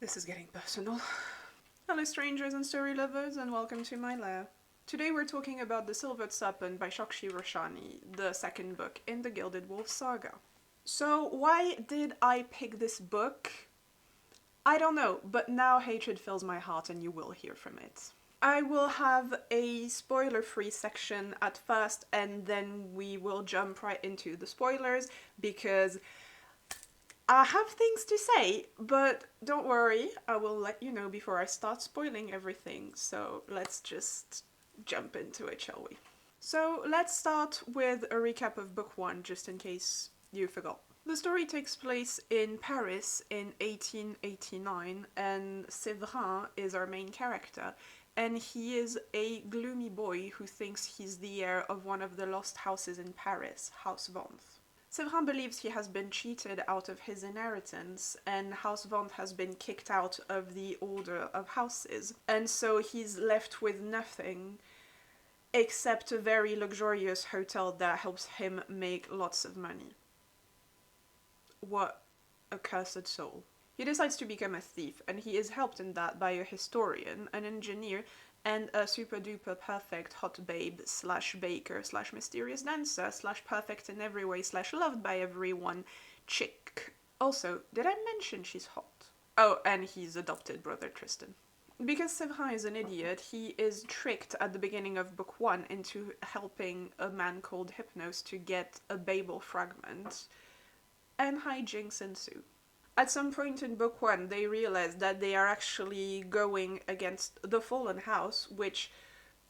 This is getting personal. Hello strangers and story lovers, and welcome to my lair. Today we're talking about The Silvered Serpent by Chokshi Roshani, the second book in the Gilded Wolves saga. So why did I pick this book? I don't know, but now hatred fills my heart and you will hear from it. I will have a spoiler-free section at first, and then we will jump right into the spoilers because I have things to say, but don't worry, I will let you know before I start spoiling everything, so let's just jump into it, shall we? So let's start with a recap of book 1, just in case you forgot. The story takes place in Paris in 1889, and Severin is our main character, and he is a gloomy boy who thinks he's the heir of one of the lost houses in Paris, House Vanth. Severin believes he has been cheated out of his inheritance, and House Vanth has been kicked out of the order of houses, and so he's left with nothing except a very luxurious hotel that helps him make lots of money. What a cursed soul. He decides to become a thief, and he is helped in that by a historian, an engineer, and a super duper perfect hot babe slash baker slash mysterious dancer slash perfect in every way slash loved by everyone chick. Also, did I mention she's hot? Oh, and his adopted brother Tristan. Because Severin is an idiot, he is tricked at the beginning of book 1 into helping a man called Hypnos to get a Babel fragment, and hijinks ensue. At some point in book 1, they realize that they are actually going against the Fallen House, which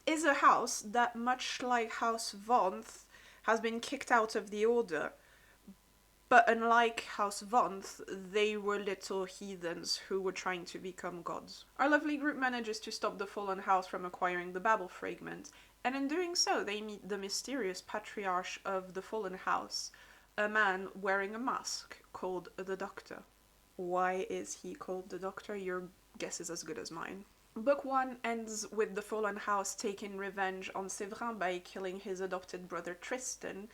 is a house that, much like House Vanth, has been kicked out of the Order. But unlike House Vanth, they were little heathens who were trying to become gods. Our lovely group manages to stop the Fallen House from acquiring the Babel fragment, and in doing so, they meet the mysterious patriarch of the Fallen House, a man wearing a mask called the Doctor. Why is he called the Doctor? Your guess is as good as mine. Book 1 ends with the Fallen House taking revenge on Severin by killing his adopted brother Tristan,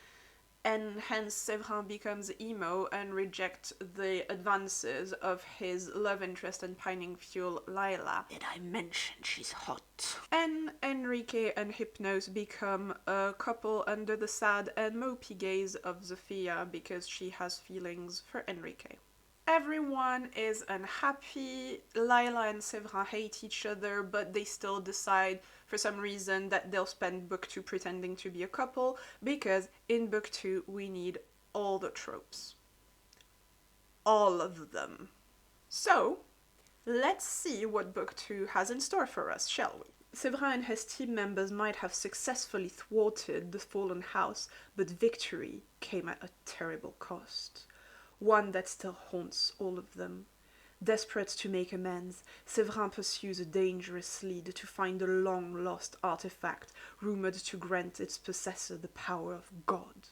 and hence Severin becomes emo and rejects the advances of his love interest and pining fuel, Laila. Did I mention she's hot? And Enrique and Hypnos become a couple under the sad and mopey gaze of Zofia because she has feelings for Enrique. Everyone is unhappy. Laila and Severin hate each other, but they still decide for some reason that they'll spend book 2 pretending to be a couple, because in book 2 we need all the tropes. All of them. So, let's see what book 2 has in store for us, shall we? Severin and his team members might have successfully thwarted the Fallen House, but victory came at a terrible cost. One that still haunts all of them. Desperate to make amends, Severin pursues a dangerous lead to find a long-lost artifact rumored to grant its possessor the power of God.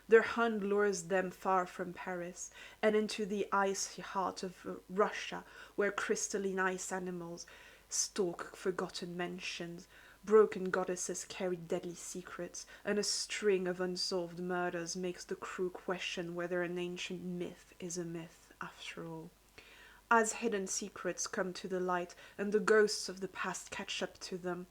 Their hunt lures them far from Paris and into the icy heart of Russia, where crystalline ice animals stalk forgotten mansions, broken goddesses carry deadly secrets, and a string of unsolved murders makes the crew question whether an ancient myth is a myth after all. As hidden secrets come to the light and the ghosts of the past catch up to them,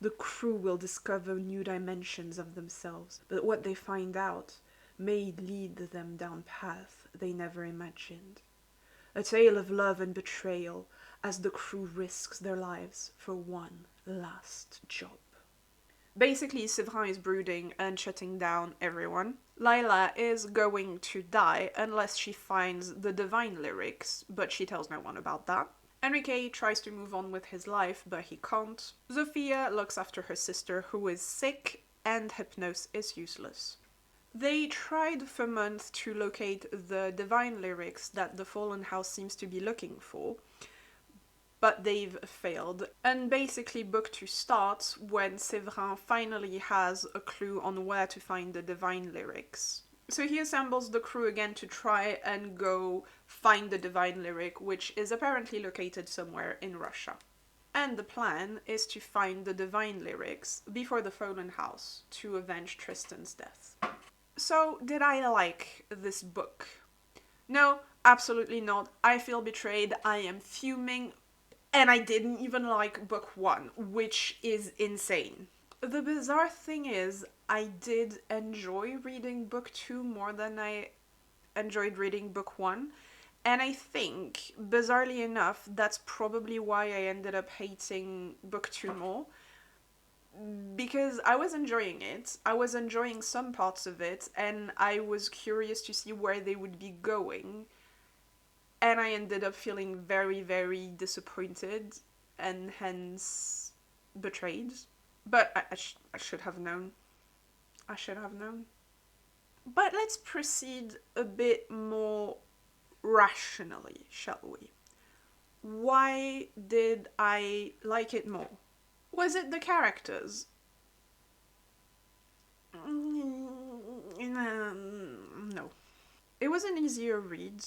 the crew will discover new dimensions of themselves, but what they find out may lead them down paths they never imagined. A tale of love and betrayal as the crew risks their lives for one last job. Basically, Severin is brooding and shutting down everyone. Laila is going to die unless she finds the divine lyrics, but she tells no one about that. Enrique tries to move on with his life, but he can't. Zofia looks after her sister, who is sick, and Hypnos is useless. They tried for months to locate the divine lyrics that the Fallen House seems to be looking for, but they've failed. And basically book 2 starts when Severin finally has a clue on where to find the divine lyrics. So he assembles the crew again to try and go find the divine lyric, which is apparently located somewhere in Russia. And the plan is to find the divine lyrics before the Fallen House to avenge Tristan's death. So, did I like this book? No, Absolutely not. I feel betrayed. I am fuming. And I didn't even like book one, which is insane. The bizarre thing is, I did enjoy reading book two more than I enjoyed reading book one. And I think, bizarrely enough, that's probably why I ended up hating book two more. Because I was enjoying it, I was enjoying some parts of it, and I was curious to see where they would be going. And I ended up feeling very, very disappointed and hence betrayed. But I should have known. I should have known. But let's proceed a bit more rationally, shall we? Why did I like it more? Was it the characters? No. It was an easier read.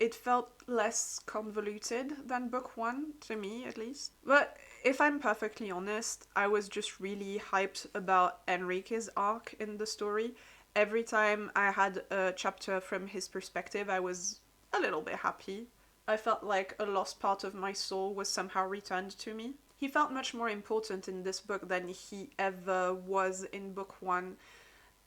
It felt less convoluted than book one, to me at least. But if I'm perfectly honest, I was just really hyped about Enrique's arc in the story. Every time I had a chapter from his perspective, I was a little bit happy. I felt like a lost part of my soul was somehow returned to me. He felt much more important in this book than he ever was in book one.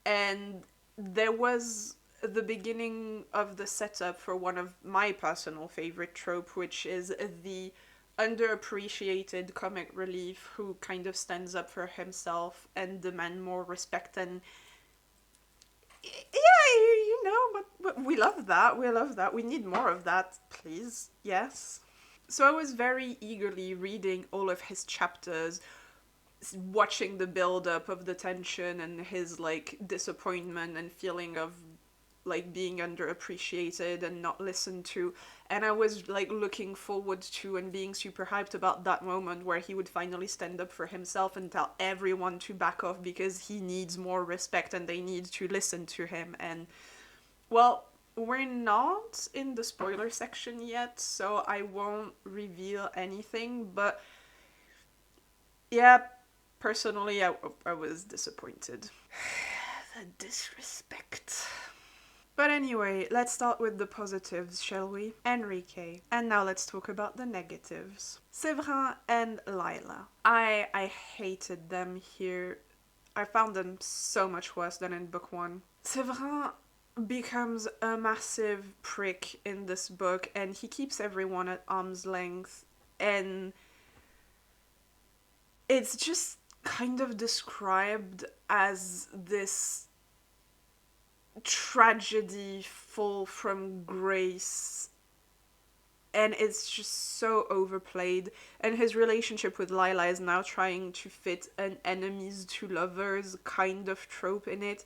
And there was the beginning of the setup for one of my personal favorite trope, which is the underappreciated comic relief who kind of stands up for himself and demand more respect. And yeah, you know, but we love that. We love that. We need more of that, please. Yes. So I was very eagerly reading all of his chapters, watching the build up of the tension and his like disappointment and feeling of like being underappreciated and not listened to. And I was like looking forward to and being super hyped about that moment where he would finally stand up for himself and tell everyone to back off because he needs more respect and they need to listen to him. And well, we're not in the spoiler section yet, so I won't reveal anything, but yeah, personally, I was disappointed. The disrespect. But anyway, let's start with the positives, shall we? Enrique. And now let's talk about the negatives. Severin and Laila. I hated them here. I found them so much worse than in book one. Severin becomes a massive prick in this book and he keeps everyone at arm's length, and it's just kind of described as this tragedy fall from grace, and it's just so overplayed. And his relationship with Laila is now trying to fit an enemies to lovers kind of trope in it,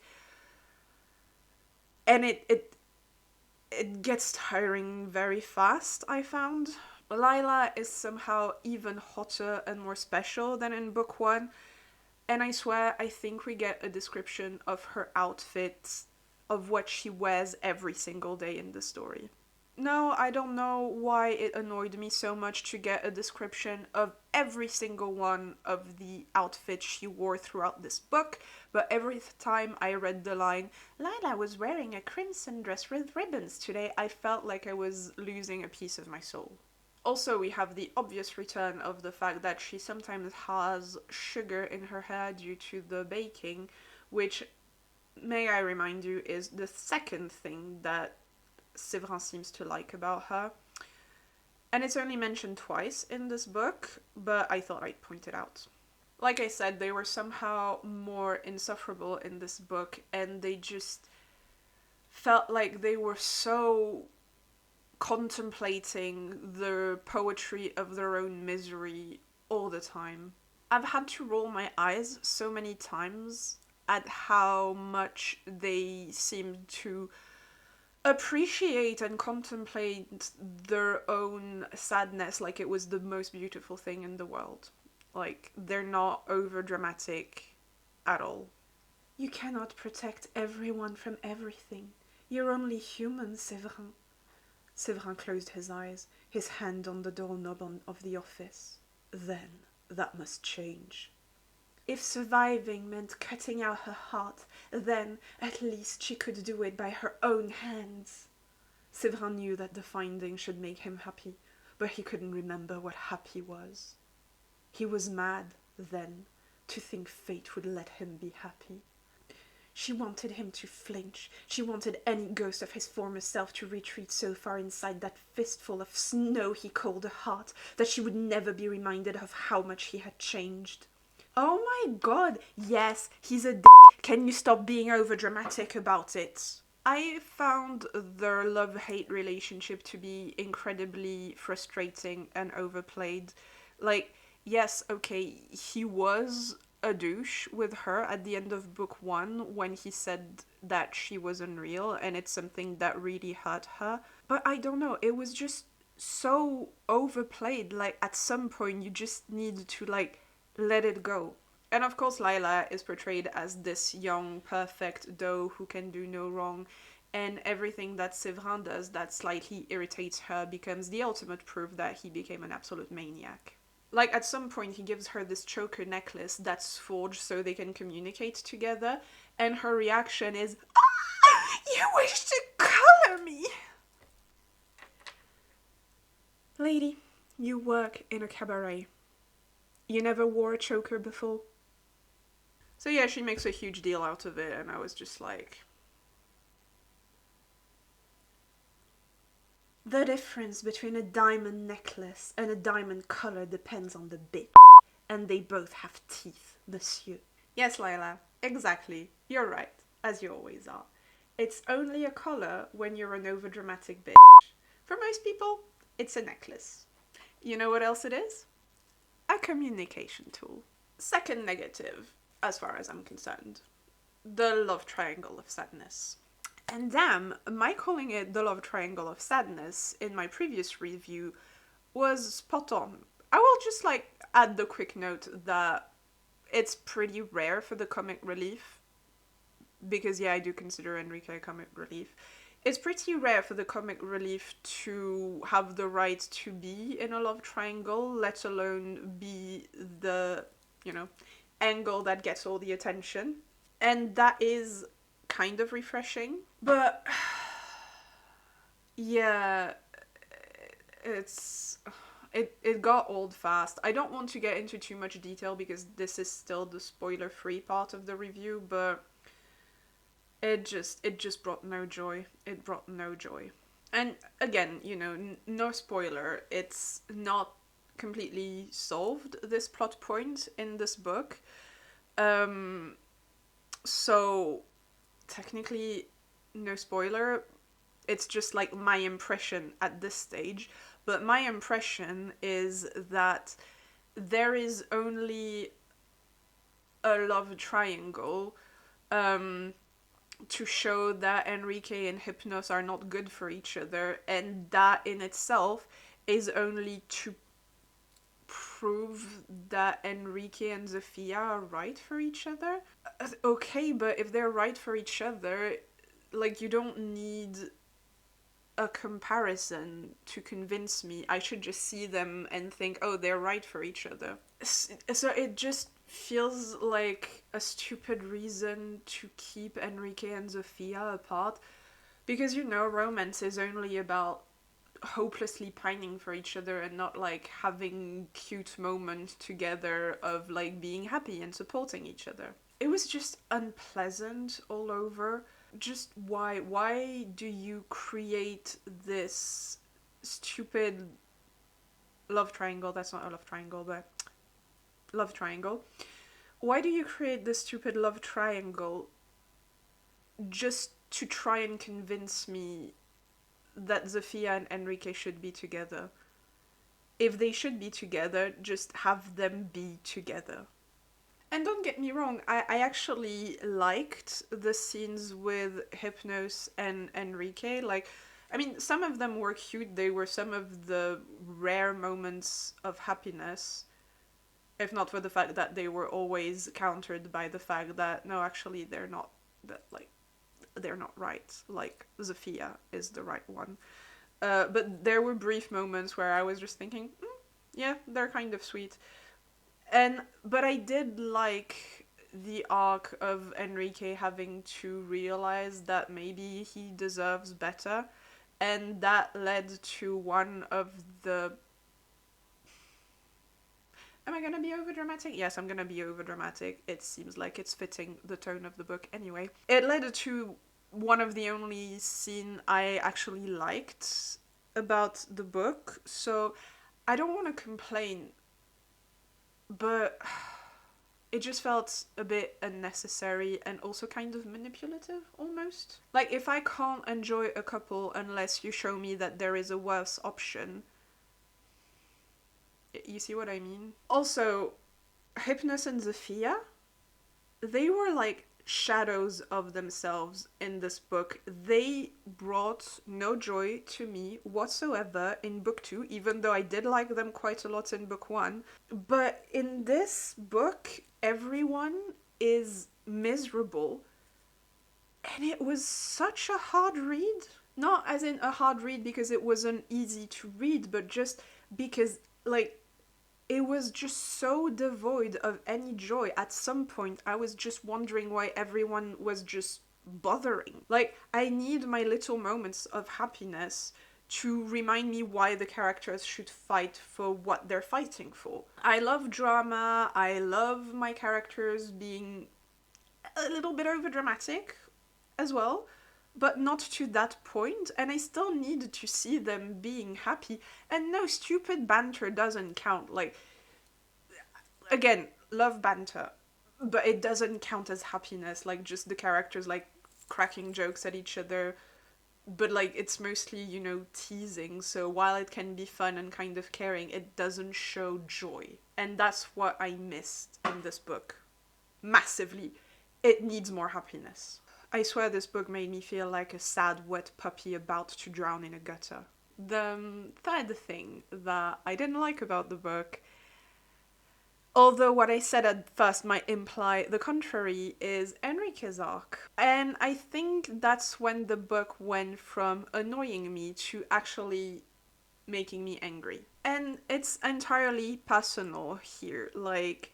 and it gets tiring very fast, I found. Laila is somehow even hotter and more special than in book one, and I swear I think we get a description of her outfits, of what she wears every single day in the story. No, I don't know why it annoyed me so much to get a description of every single one of the outfits she wore throughout this book, but every time I read the line, Laila was wearing a crimson dress with ribbons today, I felt like I was losing a piece of my soul. Also, we have the obvious return of the fact that she sometimes has sugar in her hair due to the baking, which, may I remind you, is the second thing that Severin seems to like about her. And it's only mentioned twice in this book, but I thought I'd point it out. Like I said, they were somehow more insufferable in this book, and they just felt like they were so contemplating the poetry of their own misery all the time. I've had to roll my eyes so many times at how much they seemed to appreciate and contemplate their own sadness like it was the most beautiful thing in the world. Like, they're not over dramatic at all. You cannot protect everyone from everything. You're only human, Severin. Severin closed his eyes, his hand on the doorknob of the office. Then that must change. If surviving meant cutting out her heart, then at least she could do it by her own hands. Severin knew that the finding should make him happy, but he couldn't remember what happy was. He was mad, then, to think fate would let him be happy. She wanted him to flinch. She wanted any ghost of his former self to retreat so far inside that fistful of snow he called a heart that she would never be reminded of how much he had changed. Oh my god, yes, he's a d***. Can you stop being overdramatic about it? I found their love-hate relationship to be incredibly frustrating and overplayed. Like, yes, okay, he was a douche with her at the end of book 1 when he said that she was unreal and it's something that really hurt her. But I don't know, it was just so overplayed. Like, at some point you just need to, like, let it go. And of course Laila is portrayed as this young, perfect doe who can do no wrong, and everything that Severin does that slightly irritates her becomes the ultimate proof that he became an absolute maniac. Like, at some point he gives her this choker necklace that's forged so they can communicate together, and her reaction is, "Ah, you wish to color me!" Lady, you work in a cabaret. You never wore a choker before? So yeah, she makes a huge deal out of it, and I was just like... The difference between a diamond necklace and a diamond collar depends on the bitch, and they both have teeth, monsieur. Yes, Laila, exactly. You're right, as you always are. It's only a collar when you're an overdramatic bitch. For most people, it's a necklace. You know what else it is? A communication tool. Second negative, as far as I'm concerned, the love triangle of sadness. And damn, my calling it the love triangle of sadness in my previous review was spot on. I will just like add the quick note that it's pretty rare for the comic relief, because yeah, I do consider Enrique a comic relief. It's pretty rare for the comic relief to have the right to be in a love triangle, let alone be the, angle that gets all the attention. And that is kind of refreshing. But yeah, it got old fast. I don't want to get into too much detail because this is still the spoiler-free part of the review, but it just brought no joy. It brought no joy. And again, no spoiler, it's not completely solved, this plot point in this book. So technically no spoiler, it's just like my impression at this stage. But my impression is that there is only a love triangle to show that Enrique and Hypnos are not good for each other, and that in itself is only to prove that Enrique and Zofia are right for each other. Okay, but if they're right for each other, like, you don't need a comparison to convince me. I should just see them and think, oh, they're right for each other. So it just feels like a stupid reason to keep Enrique and Zofia apart, because romance is only about hopelessly pining for each other and not like having cute moments together of like being happy and supporting each other. It was just unpleasant all over. Just why do you create this stupid love triangle? That's not a love triangle, but love triangle. Why do you create this stupid love triangle just to try and convince me that Zofia and Enrique should be together? If they should be together, just have them be together. And don't get me wrong, I actually liked the scenes with Hypnos and Enrique. Like, I mean, some of them were cute. They were some of the rare moments of happiness, if not for the fact that they were always countered by the fact that, no, actually, they're not right. Like, Zofia is the right one. But there were brief moments where I was just thinking, yeah, they're kind of sweet. But I did like the arc of Enrique having to realize that maybe he deserves better, And that led to one of the... Am I gonna be overdramatic? Yes, I'm gonna be overdramatic. It seems like it's fitting the tone of the book anyway. It led to one of the only scene I actually liked about the book, so I don't want to complain, but it just felt a bit unnecessary and also kind of manipulative, almost. Like, if I can't enjoy a couple unless you show me that there is a worse option, you see what I mean? Also, Hypnos and Zofia, they were like shadows of themselves in this book. They brought no joy to me whatsoever in book 2, even though I did like them quite a lot in book 1. But in this book, everyone is miserable. And it was such a hard read. Not as in a hard read because it wasn't easy to read, but just because, like, it was just so devoid of any joy. At some point, I was just wondering why everyone was just bothering. Like, I need my little moments of happiness to remind me why the characters should fight for what they're fighting for. I love drama. I love my characters being a little bit overdramatic as well, but not to that point, and I still need to see them being happy. And no, stupid banter doesn't count. Like, again, love banter, but it doesn't count as happiness. Like, just the characters, like, cracking jokes at each other, but, like, it's mostly, you know, teasing, so while it can be fun and kind of caring, it doesn't show joy. And that's what I missed in this book. Massively. It needs more happiness. I swear this book made me feel like a sad, wet puppy about to drown in a gutter. The third thing that I didn't like about the book, although what I said at first might imply the contrary, is Enrique's arc. And I think that's when the book went from annoying me to actually making me angry. And it's entirely personal here. Like,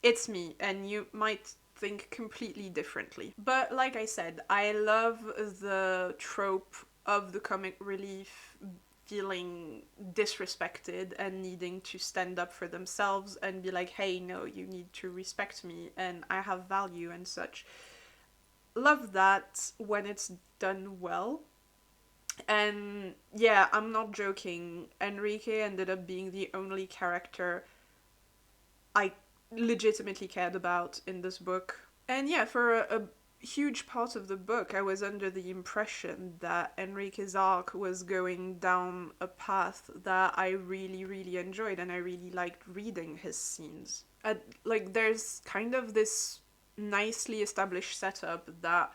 it's me, and you might think completely differently. But like I said, I love the trope of the comic relief feeling disrespected and needing to stand up for themselves and be like, hey, no, you need to respect me and I have value and such. Love that when it's done well. And yeah, I'm not joking. Enrique ended up being the only character I legitimately cared about in this book. And yeah, for a huge part of the book, I was under the impression that Enrique's arc was going down a path that I really, really enjoyed, and I really liked reading his scenes. Like, there's kind of this nicely established setup that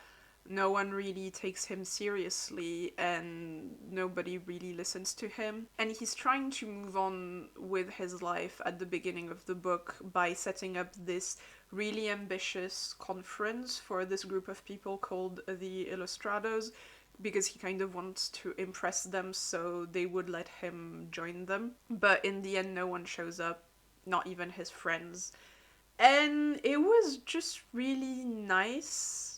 no one really takes him seriously and nobody really listens to him. And he's trying to move on with his life at the beginning of the book by setting up this really ambitious conference for this group of people called the Illustrados, because he kind of wants to impress them so they would let him join them. But in the end, no one shows up, not even his friends. And it was just really nice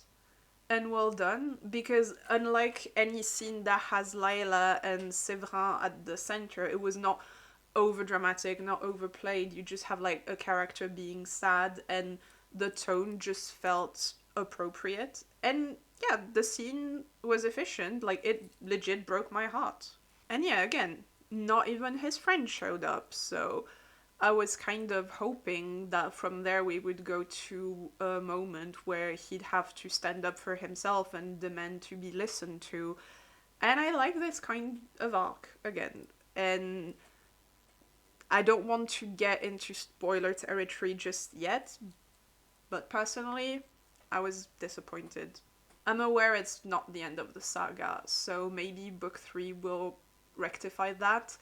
and well done, because unlike any scene that has Laila and Severin at the center, it was not over dramatic, not overplayed. You just have like a character being sad and the tone just felt appropriate. And yeah, the scene was efficient. Like, it legit broke my heart. And yeah, again, not even his friend showed up, so I was kind of hoping that from there we would go to a moment where he'd have to stand up for himself and demand to be listened to. And I like this kind of arc again. And I don't want to get into spoiler territory just yet, but personally, I was disappointed. I'm aware it's not the end of the saga, so maybe book 3 will rectify that,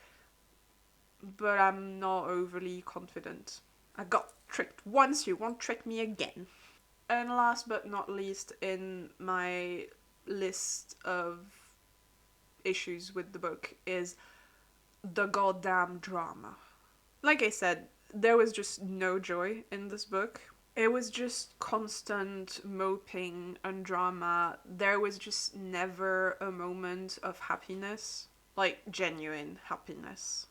but I'm not overly confident. I got tricked once, you won't trick me again. And last but not least in my list of issues with the book is the goddamn drama. Like I said, there was just no joy in this book. It was just constant moping and drama. There was just never a moment of happiness, like genuine happiness.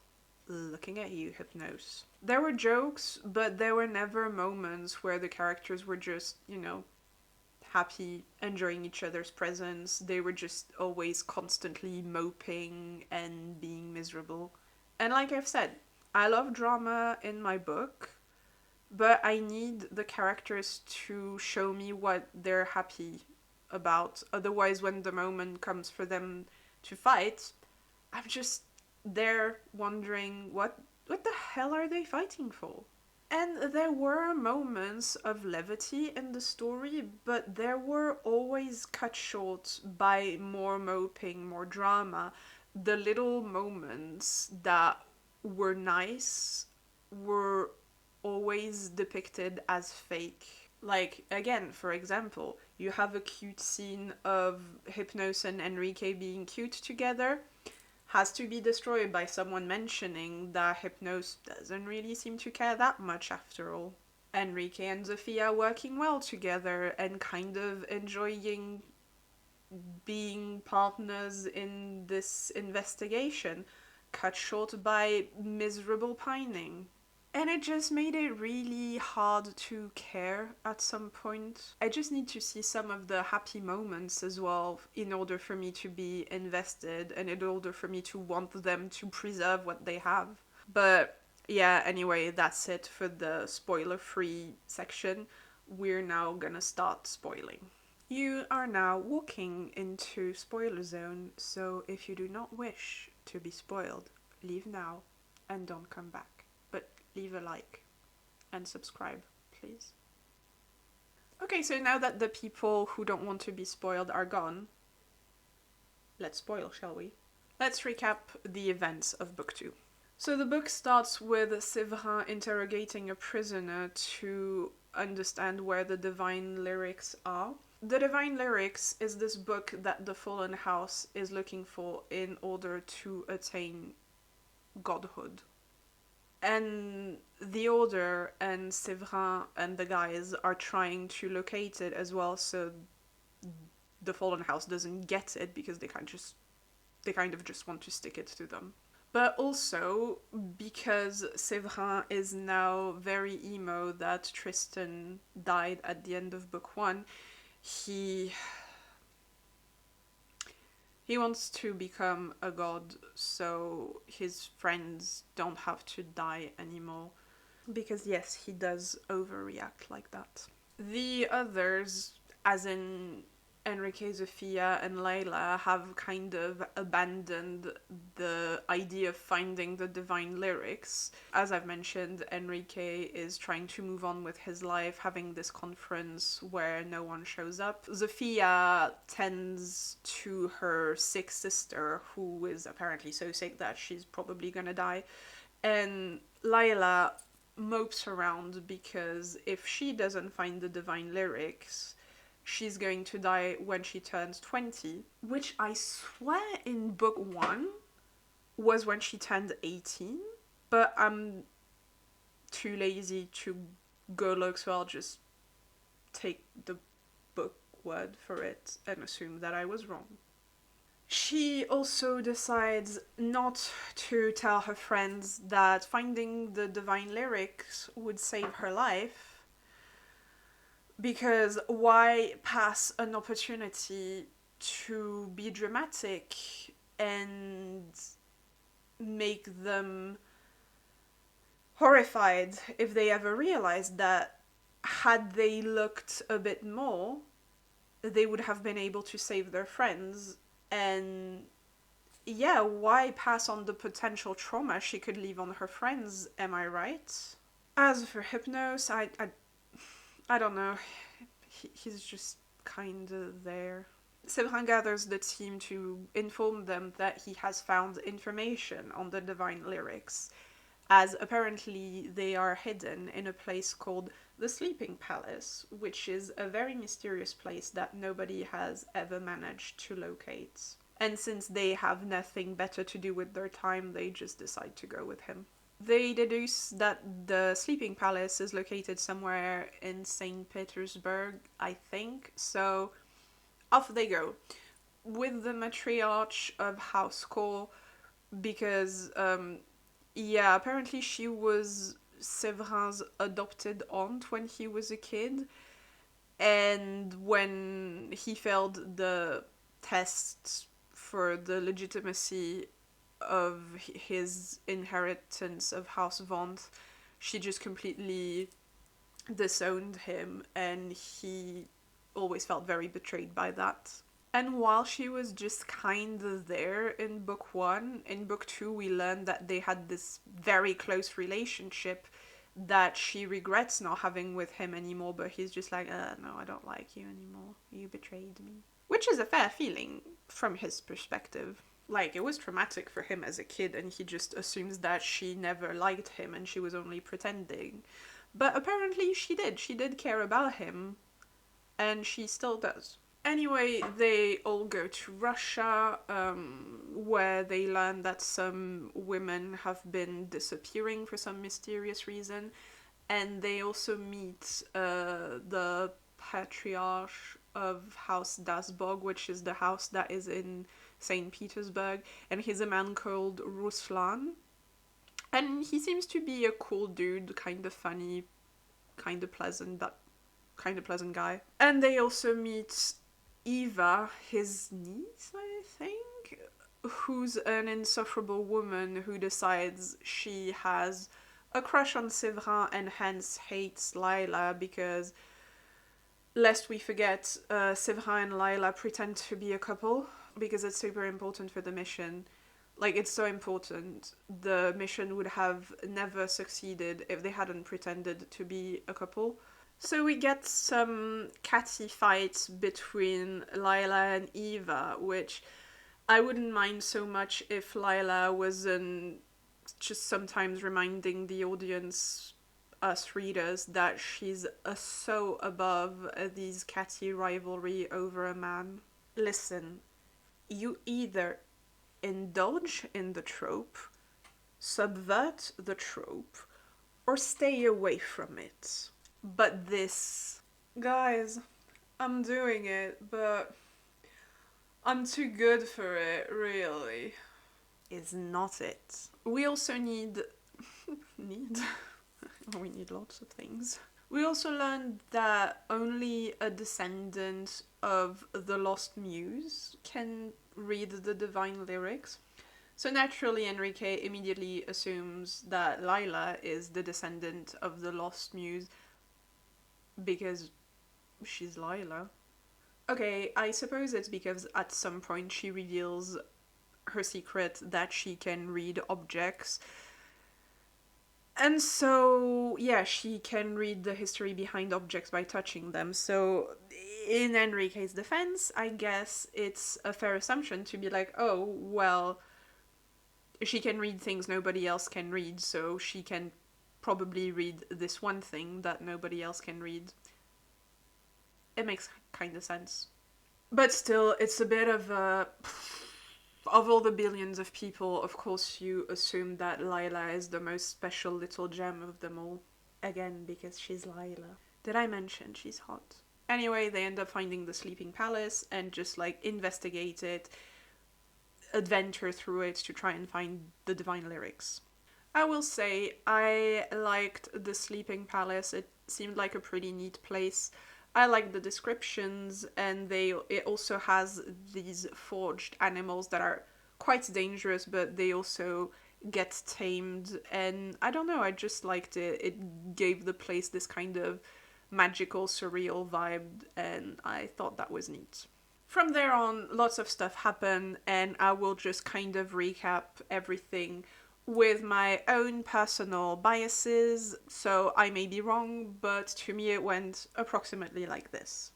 Looking at you, Hypnos. There were jokes, but there were never moments where the characters were just, happy, enjoying each other's presence. They were just always constantly moping and being miserable. And like I've said, I love drama in my book, but I need the characters to show me what they're happy about. Otherwise, when the moment comes for them to fight, I'm just there wondering what the hell are they fighting for? And there were moments of levity in the story, but there were always cut short by more moping, more drama. The little moments that were nice were always depicted as fake. Like, again, for example, you have a cute scene of Hypnos and Enrique being cute together, has to be destroyed by someone mentioning that Hypnos doesn't really seem to care that much after all. Enrique and Zofia working well together and kind of enjoying being partners in this investigation, cut short by miserable pining. And it just made it really hard to care at some point. I just need to see some of the happy moments as well in order for me to be invested and in order for me to want them to preserve what they have. But yeah, anyway, that's it for the spoiler-free section. We're now gonna start spoiling. You are now walking into spoiler zone, so if you do not wish to be spoiled, leave now and don't come back. Leave a like and subscribe, please. Okay, so now that the people who don't want to be spoiled are gone, let's spoil, shall we? Let's recap the events of book 2. So the book starts with Severin interrogating a prisoner to understand where the divine lyrics are. The divine lyrics is this book that the Fallen House is looking for in order to attain godhood. And the Order and Severin and the guys are trying to locate it as well, so the Fallen House doesn't get it because they kind of just want to stick it to them. But also because Severin is now very emo that Tristan died at the end of book 1, he wants to become a god so his friends don't have to die anymore. Because yes, he does overreact like that. The others, as in Enrique, Zofia, and Laila, have kind of abandoned the idea of finding the divine lyrics. As I've mentioned, Enrique is trying to move on with his life, having this conference where no one shows up. Zofia tends to her sick sister, who is apparently so sick that she's probably gonna die. And Laila mopes around because if she doesn't find the divine lyrics, she's going to die when she turns 20, which I swear in book 1 was when she turned 18, but I'm too lazy to go look, so I'll just take the book word for it and assume that I was wrong. She also decides not to tell her friends that finding the divine lyrics would save her life, because why pass an opportunity to be dramatic and make them horrified if they ever realized that had they looked a bit more, they would have been able to save their friends. And yeah, why pass on the potential trauma she could leave on her friends, am I right? As for Hypnos, I don't know. He's just kind of there. Severin gathers the team to inform them that he has found information on the divine lyrics, as apparently they are hidden in a place called the Sleeping Palace, which is a very mysterious place that nobody has ever managed to locate. And since they have nothing better to do with their time, they just decide to go with him. They deduce that the sleeping palace is located somewhere in St. Petersburg, I think. So off they go with the matriarch of House Cole because, yeah, apparently she was Severin's adopted aunt when he was a kid. And when he failed the tests for the legitimacy of his inheritance of House Vaunt, she just completely disowned him, and he always felt very betrayed by that. And while she was just kind of there in book one, in book two we learned that they had this very close relationship that she regrets not having with him anymore, but he's just like, no, I don't like you anymore. You betrayed me. Which is a fair feeling from his perspective. Like, it was traumatic for him as a kid, and he just assumes that she never liked him and she was only pretending. But apparently she did. She did care about him, and she still does. Anyway, they all go to Russia, where they learn that some women have been disappearing for some mysterious reason, and they also meet the patriarch of House Dasbog, which is the house that is in St. Petersburg, and he's a man called Ruslan. And he seems to be a cool dude, kind of funny, kind of pleasant, that kind of pleasant guy. And they also meet Eva, his niece, I think, who's an insufferable woman who decides she has a crush on Severin and hence hates Laila because, lest we forget, Severin and Laila pretend to be a couple because it's super important for the mission. Like, it's so important. The mission would have never succeeded if they hadn't pretended to be a couple. So we get some catty fights between Laila and Eva, which I wouldn't mind so much if Laila wasn't just sometimes reminding the audience, us readers, that she's so above these catty rivalry over a man. Listen, you either indulge in the trope, subvert the trope, or stay away from it. But this, guys, I'm doing it, but I'm too good for it, really, is not it. We also need we need lots of things. We also learned that only a descendant of the Lost Muse can read the divine lyrics. So naturally, Enrique immediately assumes that Laila is the descendant of the Lost Muse because she's Laila. Okay, I suppose it's because at some point she reveals her secret that she can read objects. And so, yeah, she can read the history behind objects by touching them. So, in Enrique's defense, I guess it's a fair assumption to be like, oh, well, she can read things nobody else can read, so she can probably read this one thing that nobody else can read. It makes kind of sense. But still, it's a bit of a... Of all the billions of people, of course you assume that Laila is the most special little gem of them all. Again, because she's Laila. Did I mention she's hot? Anyway, they end up finding the sleeping palace and just like investigate it, adventure through it to try and find the divine lyrics. I will say, I liked the sleeping palace. It seemed like a pretty neat place. I like the descriptions, and it also has these forged animals that are quite dangerous, but they also get tamed, and I don't know, I just liked it. It gave the place this kind of magical, surreal vibe, and I thought that was neat. From there on, lots of stuff happened, and I will just kind of recap everything with my own personal biases, so I may be wrong, but to me it went approximately like this.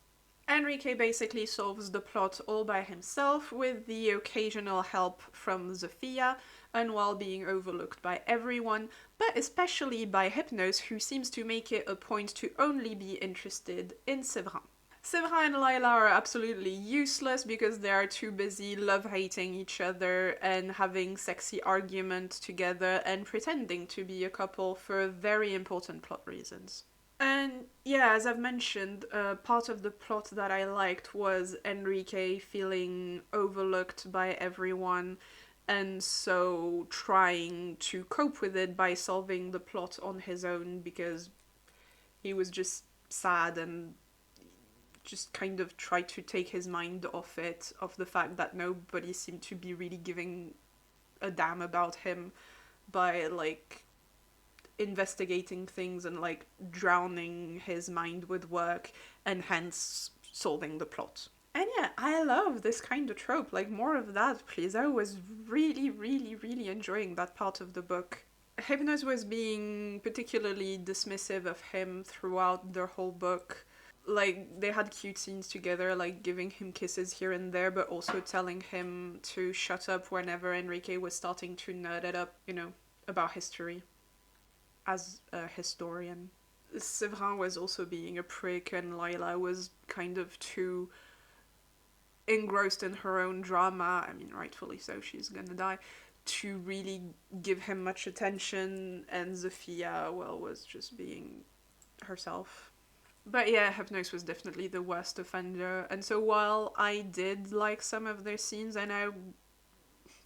Enrique basically solves the plot all by himself with the occasional help from Zofia, and while being overlooked by everyone, but especially by Hypnos, who seems to make it a point to only be interested in Severin. Severin and Laila are absolutely useless because they are too busy love-hating each other and having sexy arguments together and pretending to be a couple for very important plot reasons. And yeah, as I've mentioned, part of the plot that I liked was Enrique feeling overlooked by everyone and so trying to cope with it by solving the plot on his own because he was just sad and just kind of tried to take his mind off it, of the fact that nobody seemed to be really giving a damn about him by like investigating things and like drowning his mind with work and hence solving the plot. And yeah, I love this kind of trope. Like, more of that, please. I was really, really, really enjoying that part of the book. Hypnos was being particularly dismissive of him throughout the whole book. Like, they had cute scenes together, like giving him kisses here and there, but also telling him to shut up whenever Enrique was starting to nerd it up, about history as a historian. Severin was also being a prick, and Laila was kind of too engrossed in her own drama. I mean, rightfully so, she's gonna die, to really give him much attention, and Zofia, well, was just being herself. But yeah, Hypnos was definitely the worst offender, and so while I did like some of their scenes, and I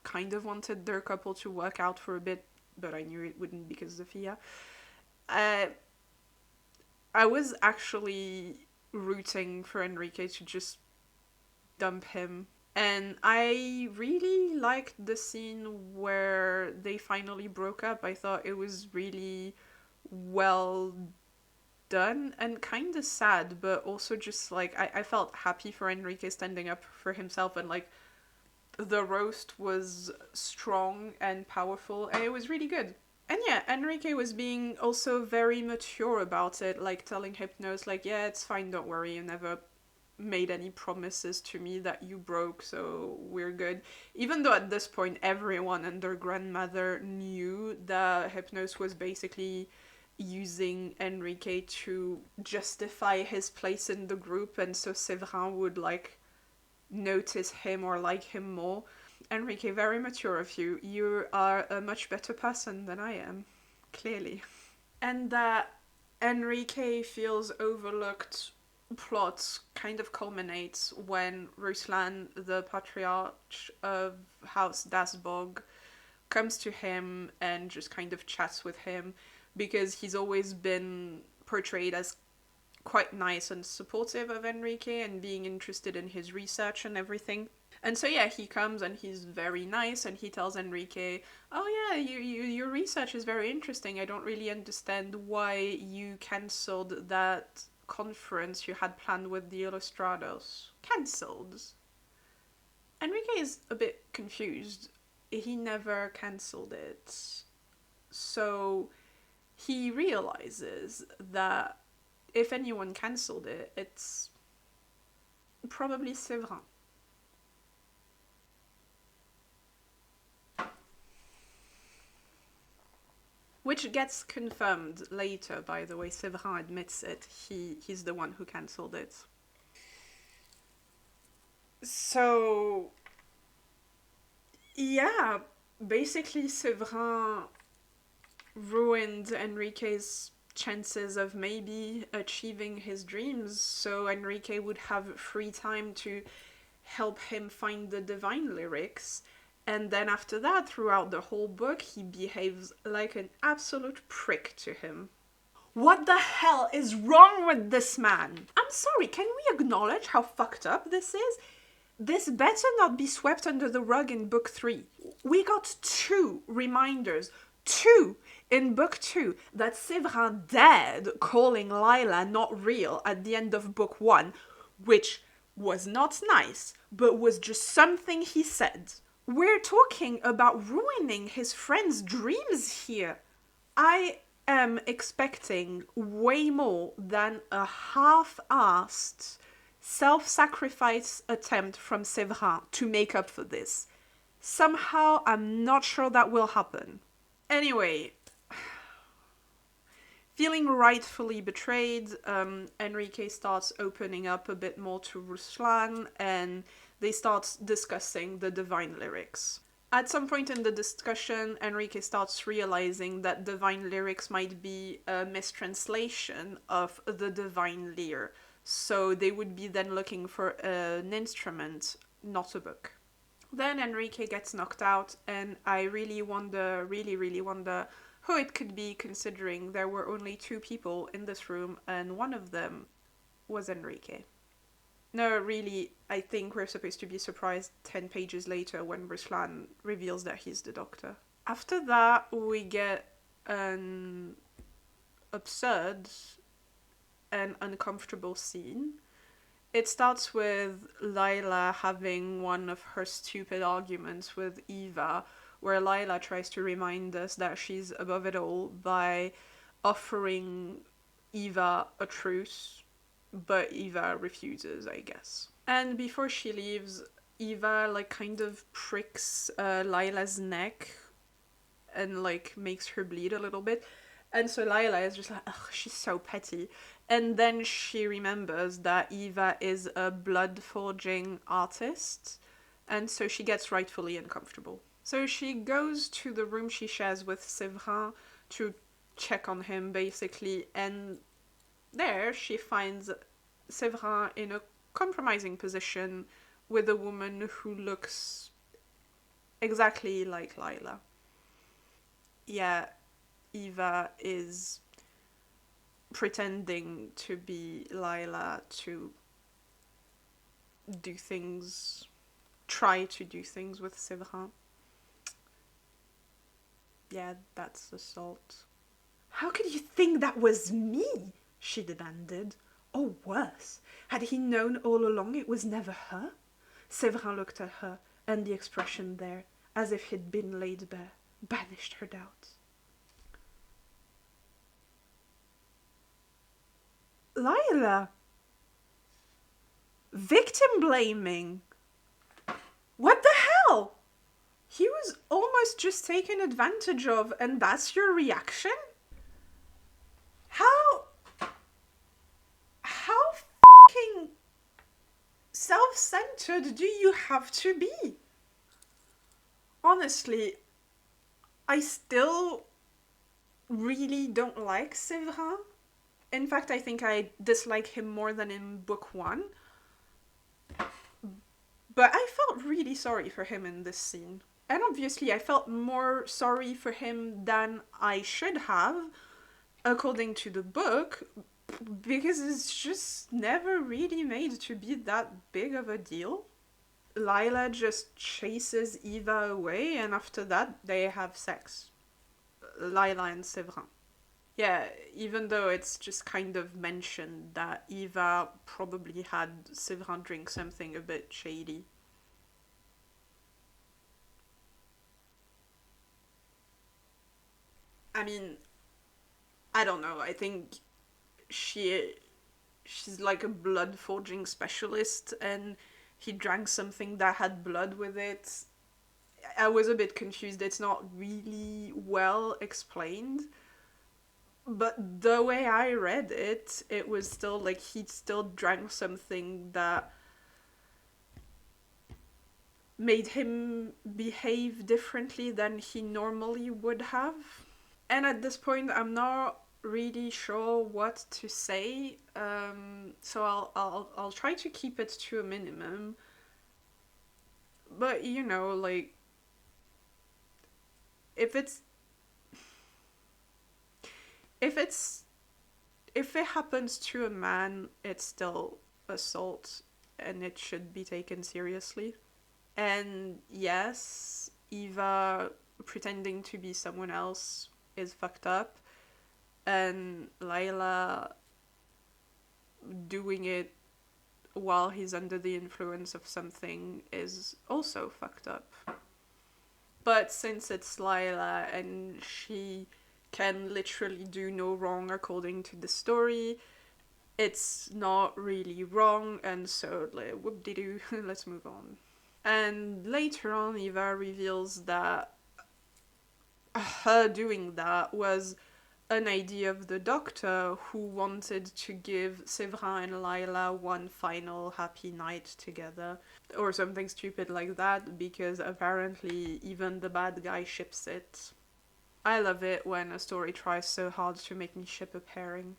kind of wanted their couple to work out for a bit, but I knew it wouldn't because Zofia, I was actually rooting for Enrique to just dump him. And I really liked the scene where they finally broke up. I thought it was really well done and kind of sad, but also just like I felt happy for Enrique standing up for himself, and like the roast was strong and powerful and it was really good. And yeah, Enrique was being also very mature about it, like telling Hypnos, like, yeah, it's fine, don't worry, you never made any promises to me that you broke, so we're good. Even though at this point everyone and their grandmother knew that Hypnos was basically using Enrique to justify his place in the group, and so Severin would like notice him or like him more. Enrique, very mature of you. You are a much better person than I am, clearly. And that Enrique feels overlooked plot kind of culminates when Ruslan, the patriarch of House Dasbog, comes to him and just kind of chats with him, because he's always been portrayed as quite nice and supportive of Enrique and being interested in his research and everything. And so yeah, he comes and he's very nice and he tells Enrique, oh yeah, your research is very interesting. I don't really understand why you cancelled that conference you had planned with the Illustrados. Cancelled? Enrique is a bit confused. He never cancelled it. So he realizes that if anyone cancelled it, it's probably Severin. Which gets confirmed later, by the way. Severin admits it. He's the one who cancelled it. So, yeah, basically Severin ruined Enrique's chances of maybe achieving his dreams, so Enrique would have free time to help him find the divine lyrics. And then after that, throughout the whole book, he behaves like an absolute prick to him. What the hell is wrong with this man? I'm sorry, can we acknowledge how fucked up this is? This better not be swept under the rug in book 3. We got 2 reminders, 2 in book 2, that Severin dared calling Laila not real at the end of book 1, which was not nice, but was just something he said. We're talking about ruining his friend's dreams here. I am expecting way more than a half-assed self-sacrifice attempt from Severin to make up for this. Somehow, I'm not sure that will happen. Anyway, Feeling rightfully betrayed, Enrique starts opening up a bit more to Ruslan, and they start discussing the divine lyrics. At some point in the discussion, Enrique starts realizing that divine lyrics might be a mistranslation of the divine lyre. So they would be then looking for an instrument, not a book. Then Enrique gets knocked out, and I really really wonder who it could be, considering there were only two people in this room, and one of them was Enrique. No, really, I think we're supposed to be surprised 10 pages later when Ruslan reveals that he's the doctor. After that, we get an absurd and uncomfortable scene. It starts with Laila having one of her stupid arguments with Eva, where Laila tries to remind us that she's above it all by offering Eva a truce, but Eva refuses, I guess. And before she leaves, Eva like kind of pricks Laila's neck and like makes her bleed a little bit. And so Laila is just like, ugh, she's so petty. And then she remembers that Eva is a blood forging artist, and so she gets rightfully uncomfortable. So she goes to the room she shares with Severin to check on him, basically, and there she finds Severin in a compromising position with a woman who looks exactly like Laila. Yeah, Eva is pretending to be Laila to do things, try to do things with Severin. Yeah, that's assault. How could you think that was me? She demanded. Or worse, had he known all along it was never her? Severin looked at her, and the expression there, as if he'd been laid bare, banished her doubts. Laila! Victim blaming! What the hell? He was almost just taken advantage of, and that's your reaction? How fucking self-centered do you have to be? Honestly, I still really don't like Severin. In fact, I think I dislike him more than in book one. But I felt really sorry for him in this scene. And obviously, I felt more sorry for him than I should have, according to the book, because it's just never really made to be that big of a deal. Laila just chases Eva away, and after that, they have sex. Laila and Severin. Yeah, even though it's just kind of mentioned that Eva probably had Severin drink something a bit shady. I mean, I don't know. I think she's like a blood forging specialist, and he drank something that had blood with it. I was a bit confused. It's not really well explained. But the way I read it, it was still like he still drank something that made him behave differently than he normally would have. And at this point, I'm not really sure what to say. So I'll try to keep it to a minimum. But you know, like if it's if it's if it happens to a man, it's still assault and it should be taken seriously. And yes, Eva pretending to be someone else is fucked up, and Laila doing it while he's under the influence of something is also fucked up. But since it's Laila and she can literally do no wrong according to the story, it's not really wrong, and so like, whoop-de-doo, let's move on. And later on, Eva reveals that her doing that was an idea of the doctor who wanted to give Severin and Laila one final happy night together, or something stupid like that, because apparently even the bad guy ships it. I love it when a story tries so hard to make me ship a pairing.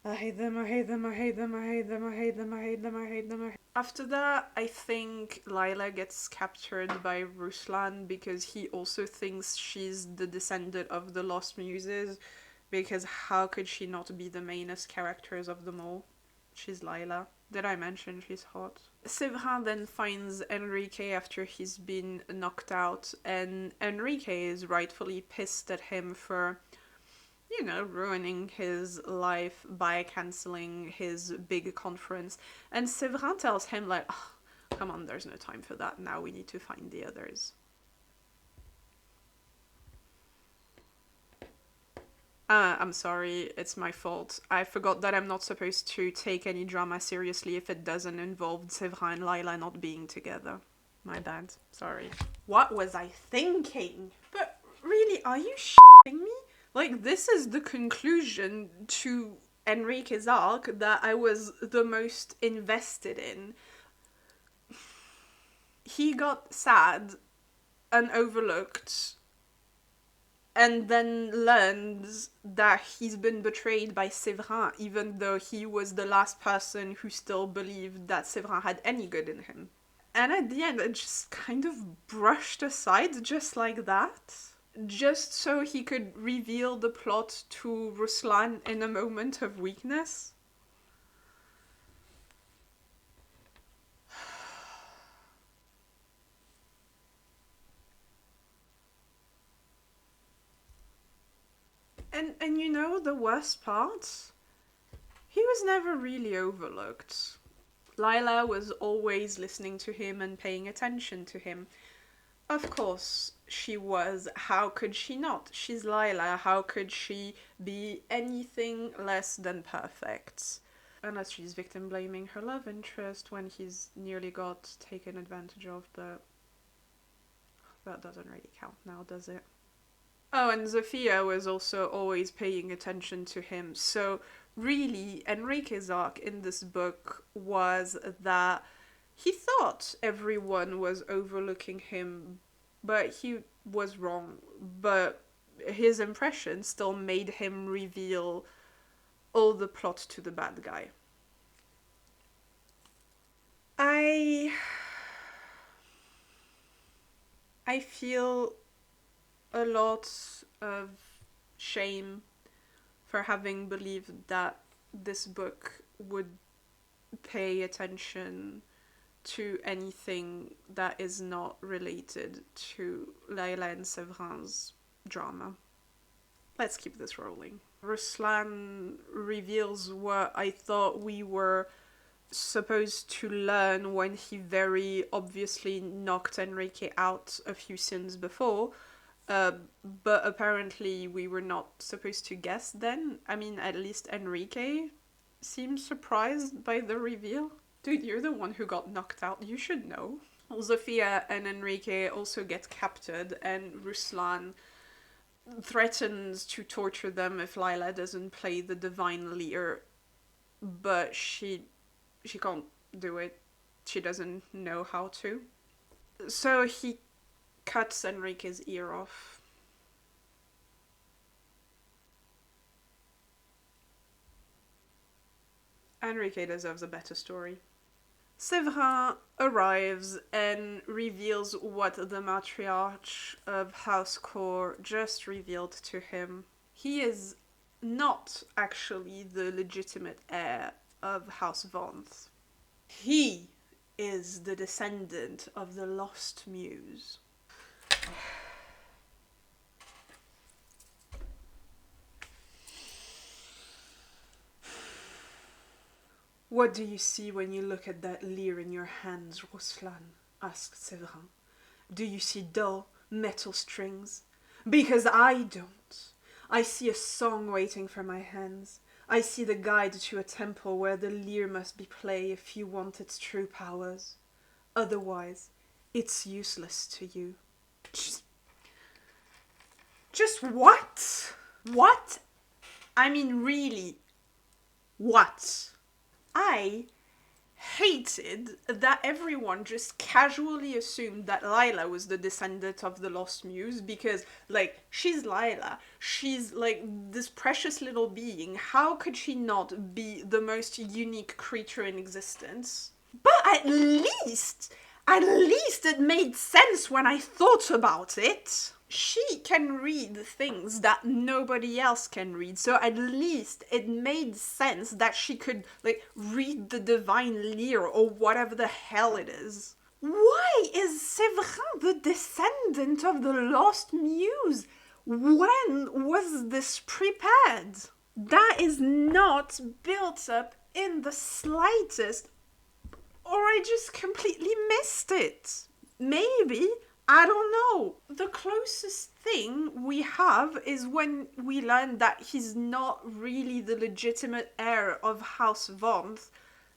I hate them, I hate them, I hate them, I hate them, I hate them, I hate them, I hate them, I hate them. After that, I think Laila gets captured by Ruslan because he also thinks she's the descendant of the Lost Muses, because how could she not be the mainest characters of them all? She's Laila. Did I mention she's hot? Severin then finds Enrique after he's been knocked out, and Enrique is rightfully pissed at him for, you know, ruining his life by cancelling his big conference. And Severin tells him, like, oh, come on, there's no time for that now, we need to find the others. I'm sorry, it's my fault. I forgot that I'm not supposed to take any drama seriously if it doesn't involve Severin and Laila not being together. My bad, sorry. What was I thinking? But really, are you shitting me? Like, this is the conclusion to Enrique's arc that I was the most invested in. He got sad and overlooked, and then learns that he's been betrayed by Severin, even though he was the last person who still believed that Severin had any good in him. And at the end, it just kind of brushed aside just like that. Just so he could reveal the plot to Ruslan in a moment of weakness. And you know the worst part? He was never really overlooked. Laila was always listening to him and paying attention to him. Of course she was. How could she not? She's Laila. How could she be anything less than perfect? Unless she's victim blaming her love interest when he's nearly got taken advantage of, but that doesn't really count now, does it? Oh, and Zofia was also always paying attention to him. So really, Enrique's arc in this book was that he thought everyone was overlooking him, but he was wrong. But his impression still made him reveal all the plot to the bad guy. I feel a lot of shame for having believed that this book would pay attention to anything that is not related to Laila and Severin's drama. Let's keep this rolling. Ruslan reveals what I thought we were supposed to learn when he very obviously knocked Enrique out a few scenes before, but apparently we were not supposed to guess then. I mean, at least Enrique seems surprised by the reveal. Dude, you're the one who got knocked out, you should know. Zofia and Enrique also get captured, and Ruslan threatens to torture them if Laila doesn't play the divine lyre, but she can't do it. She doesn't know how to. So he cuts Enrique's ear off. Enrique deserves a better story. Severin arrives and reveals what the matriarch of House Core just revealed to him. He is not actually the legitimate heir of House Vaughns. He is the descendant of the Lost Muse. What do you see when you look at that lyre in your hands, Ruslan? Asked Severin. Do you see dull metal strings? Because I don't. I see a song waiting for my hands. I see the guide to a temple where the lyre must be played if you want its true powers. Otherwise, it's useless to you. Just what? What I mean, really, what? I hated that everyone just casually assumed that Laila was the descendant of the Lost Muse because, like, she's Laila. She's, like, this precious little being. How could she not be the most unique creature in existence? But at least it made sense when I thought about it. She can read things that nobody else can read, so at least it made sense that she could, like, read the divine lyre or whatever the hell it is. Why is Severin the descendant of the Lost Muse? When was this prepared? That is not built up in the slightest, or I just completely missed it. Maybe, I don't know. The closest thing we have is when we learn that he's not really the legitimate heir of House Vonth,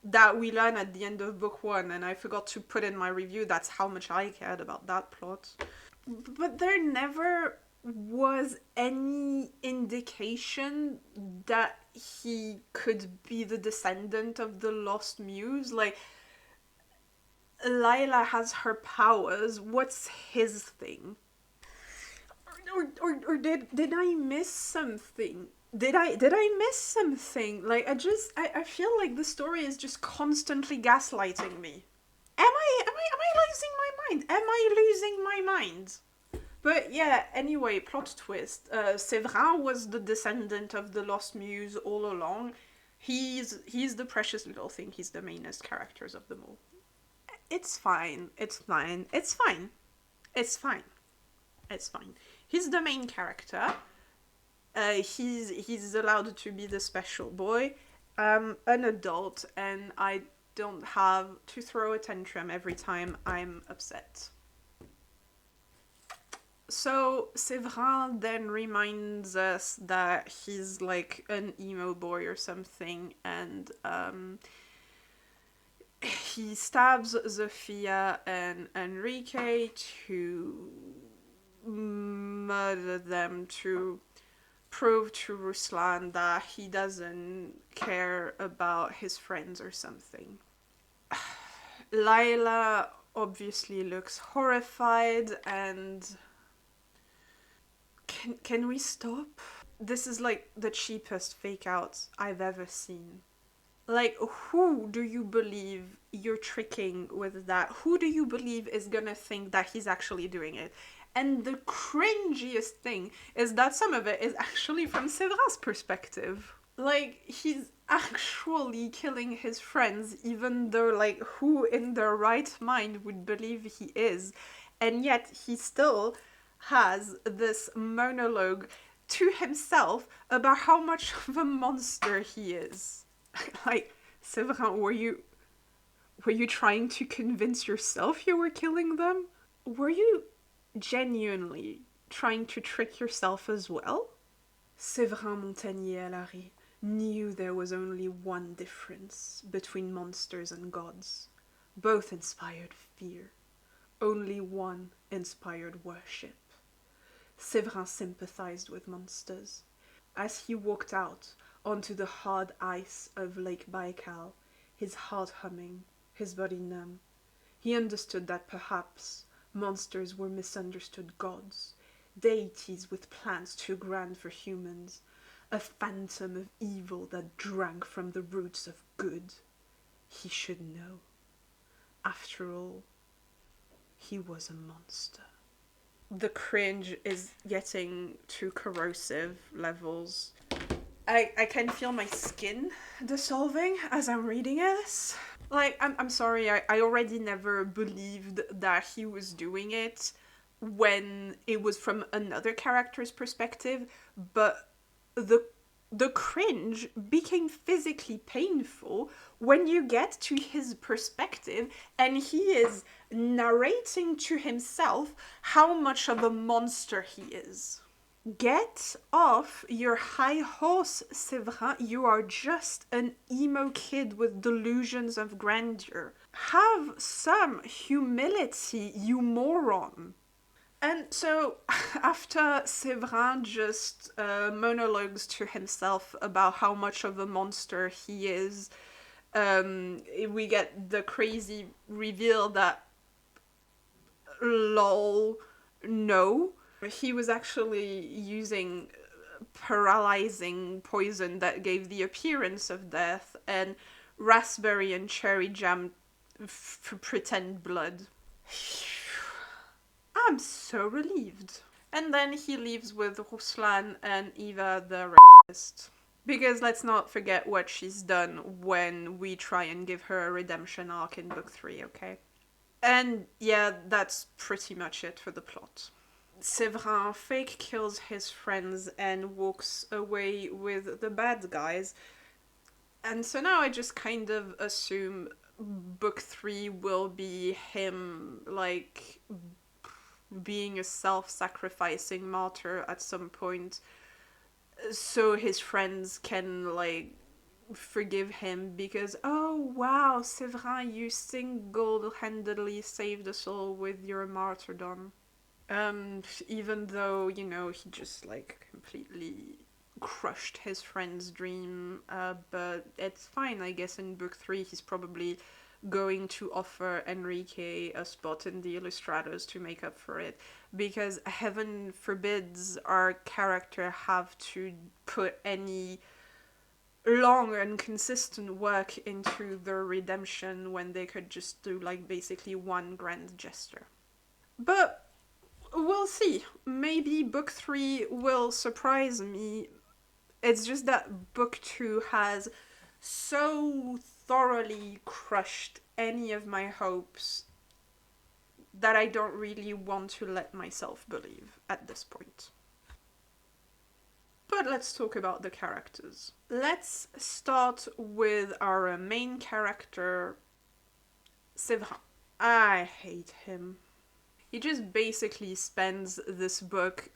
that we learn at the end of book 1, and I forgot to put in my review that's how much I cared about that plot. But there never was any indication that he could be the descendant of the Lost Muse. Like, Laila has her powers. What's his thing? Or did I miss something? Did I miss something? Like, I feel like the story is just constantly gaslighting me. Am I losing my mind? Am I losing my mind? But yeah, anyway, plot twist. Severin was the descendant of the Lost Muse all along. He's the precious little thing. He's the mainest characters of them all. It's fine. It's fine. It's fine. It's fine. It's fine. He's the main character. He's allowed to be the special boy. I'm an adult, and I don't have to throw a tantrum every time I'm upset. So Severin then reminds us that he's like an emo boy or something, and he stabs Zofia and Enrique to murder them, to prove to Ruslan that he doesn't care about his friends or something. Laila obviously looks horrified, and can we stop? This is like the cheapest fake out I've ever seen. Like, who do you believe you're tricking with that? Who do you believe is gonna think that he's actually doing it? And the cringiest thing is that some of it is actually from Severin's perspective. Like, he's actually killing his friends, even though, like, who in their right mind would believe he is? And yet he still has this monologue to himself about how much of a monster he is. Like, Severin, were you trying to convince yourself you were killing them? Were you genuinely trying to trick yourself as well? Severin Montagnier-Alary knew there was only one difference between monsters and gods. Both inspired fear. Only one inspired worship. Severin sympathized with monsters. As he walked out onto the hard ice of Lake Baikal, his heart humming, his body numb, he understood that perhaps monsters were misunderstood gods, deities with plans too grand for humans, a phantom of evil that drank from the roots of good. He should know. After all, he was a monster. The cringe is getting to corrosive levels. I can feel my skin dissolving as I'm reading this. Like, I'm sorry, I already never believed that he was doing it when it was from another character's perspective, but the cringe became physically painful when you get to his perspective and he is narrating to himself how much of a monster he is. Get off your high horse, Severin. You are just an emo kid with delusions of grandeur. Have some humility, you moron. And so, after Severin just monologues to himself about how much of a monster he is, we get the crazy reveal that, lol, no. He was actually using paralyzing poison that gave the appearance of death, and raspberry and cherry jam pretend blood. I'm so relieved. And then he leaves with Ruslan and Eva the rapist. Because let's not forget what she's done when we try and give her a redemption arc in book 3, okay? And yeah, that's pretty much it for the plot. Severin fake kills his friends and walks away with the bad guys. And so now I just kind of assume book 3 will be him, like, being a self-sacrificing martyr at some point, so his friends can, like, forgive him because, oh wow, Severin, you single-handedly saved us all with your martyrdom. Even though, you know, he just, like, completely crushed his friend's dream, but it's fine, I guess. In book 3 he's probably going to offer Enrique a spot in the illustrators to make up for it, because heaven forbids our character have to put any long and consistent work into their redemption when they could just do, like, basically one grand gesture. But we'll see. Maybe book 3 will surprise me. It's just that book 2 has so thoroughly crushed any of my hopes that I don't really want to let myself believe at this point. But let's talk about the characters. Let's start with our main character, Severin. I hate him. He just basically spends this book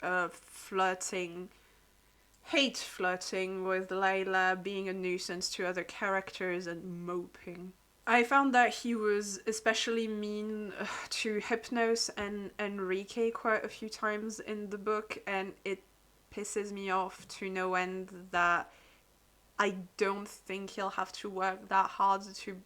hate flirting with Laila, being a nuisance to other characters, and moping. I found that he was especially mean to Hypnos and Enrique quite a few times in the book, and it pisses me off to no end that I don't think he'll have to work that hard to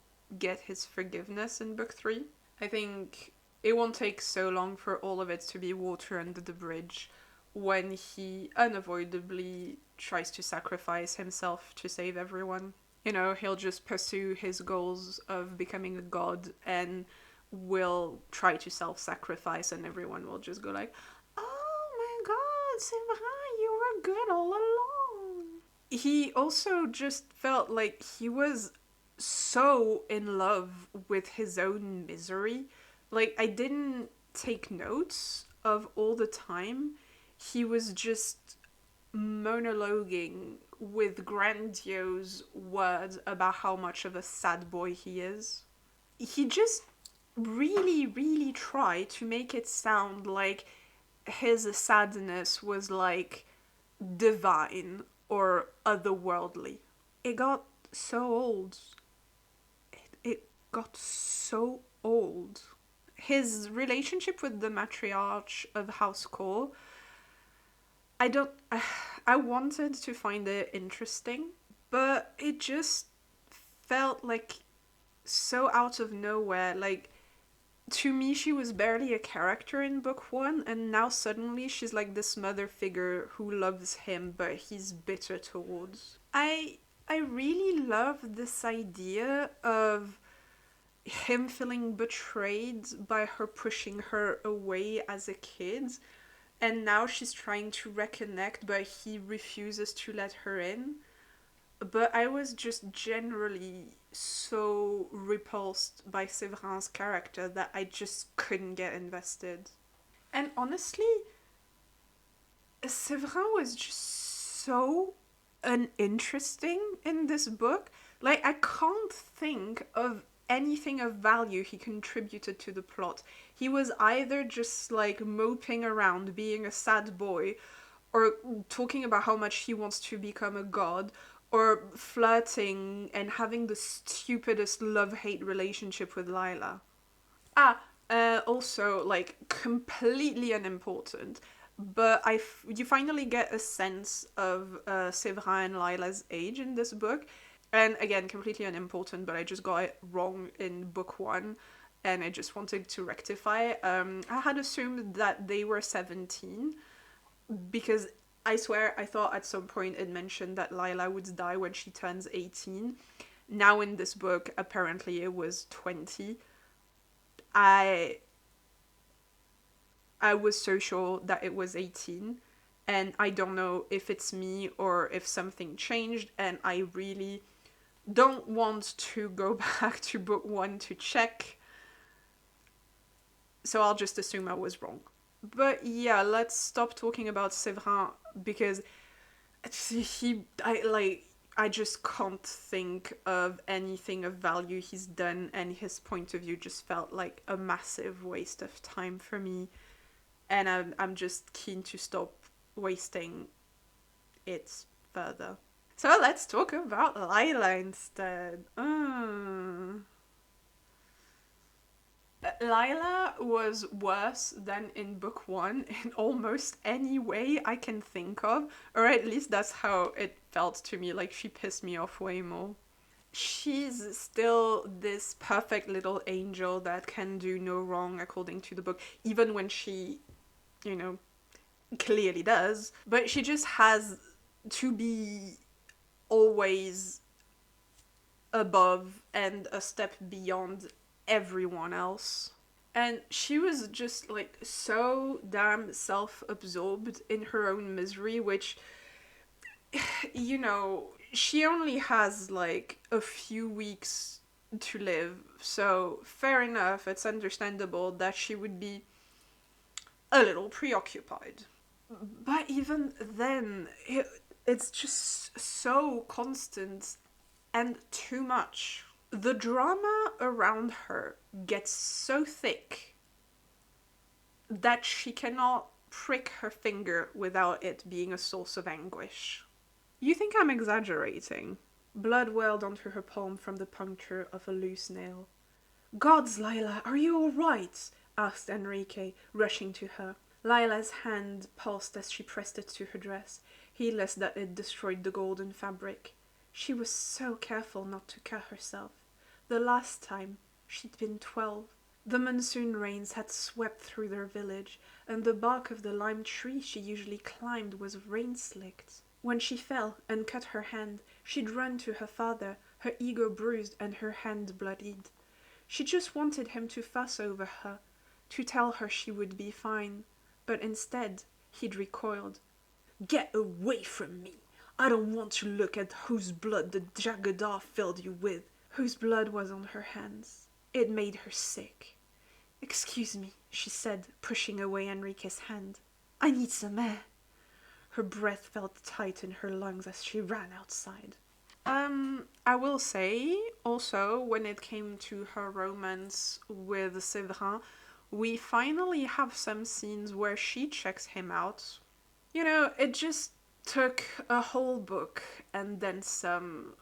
get his forgiveness in book 3. I think it won't take so long for all of it to be water under the bridge when he unavoidably tries to sacrifice himself to save everyone. You know, he'll just pursue his goals of becoming a god and will try to self-sacrifice, and everyone will just go like, oh my god, Severin, you were good all along. He also just felt like he was so in love with his own misery. Like, I didn't take notes of all the time he was just monologuing with grandiose words about how much of a sad boy he is. He just really, really tried to make it sound like his sadness was, like, divine or otherworldly. It got so old. It got so old. His relationship with the matriarch of House Cole, I wanted to find it interesting, but it just felt like so out of nowhere. Like, to me, she was barely a character in book 1, and now suddenly she's like this mother figure who loves him, but he's bitter towards. I really love this idea of him feeling betrayed by her pushing her away as a kid, and now she's trying to reconnect, but he refuses to let her in. But I was just generally so repulsed by Severin's character that I just couldn't get invested. And honestly, Severin was just so uninteresting in this book. Like, I can't think of anything of value he contributed to the plot. He was either just, like, moping around, being a sad boy, or talking about how much he wants to become a god, or flirting and having the stupidest love-hate relationship with Laila. Ah, Also, like, completely unimportant, but you finally get a sense of Severin and Laila's age in this book. And again, completely unimportant, but I just got it wrong in book one, and I just wanted to rectify. I had assumed that they were 17, because I swear I thought at some point it mentioned that Laila would die when she turns 18. Now in this book, apparently it was 20. I I was so sure that it was 18, and I don't know if it's me or if something changed, and I really don't want to go back to book one to check, so I'll just assume I was wrong. But yeah, let's stop talking about Severin, because I just can't think of anything of value he's done, and his point of view just felt like a massive waste of time for me, and I'm just keen to stop wasting it further. So let's talk about Laila instead. Laila was worse than in book one in almost any way I can think of, or at least that's how it felt to me, like she pissed me off way more. She's still this perfect little angel that can do no wrong according to the book, even when she, you know, clearly does, but she just has to be always above and a step beyond everyone else. And she was just like so damn self-absorbed in her own misery, which, you know, she only has like a few weeks to live, so fair enough, it's understandable that she would be a little preoccupied. But even then, it's just so constant and too much. The drama around her gets so thick that she cannot prick her finger without it being a source of anguish. You think I'm exaggerating? Blood welled onto her palm from the puncture of a loose nail. Gods, Laila, are you all right? Asked Enrique, rushing to her. Laila's hand pulsed as she pressed it to her dress, heedless that it destroyed the golden fabric. She was so careful not to cut herself. The last time, she'd been 12. The monsoon rains had swept through their village, and the bark of the lime tree she usually climbed was rain-slicked. When she fell and cut her hand, she'd run to her father, her ego bruised and her hand bloodied. She just wanted him to fuss over her, to tell her she would be fine. But instead, he'd recoiled. Get away from me! I don't want to look at whose blood the Jagadar filled you with. Whose blood was on her hands. It made her sick. Excuse me, she said, pushing away Enrique's hand. I need some air. Her breath felt tight in her lungs as she ran outside. I will say, also, when it came to her romance with Severin, we finally have some scenes where she checks him out. You know, it just took a whole book and then some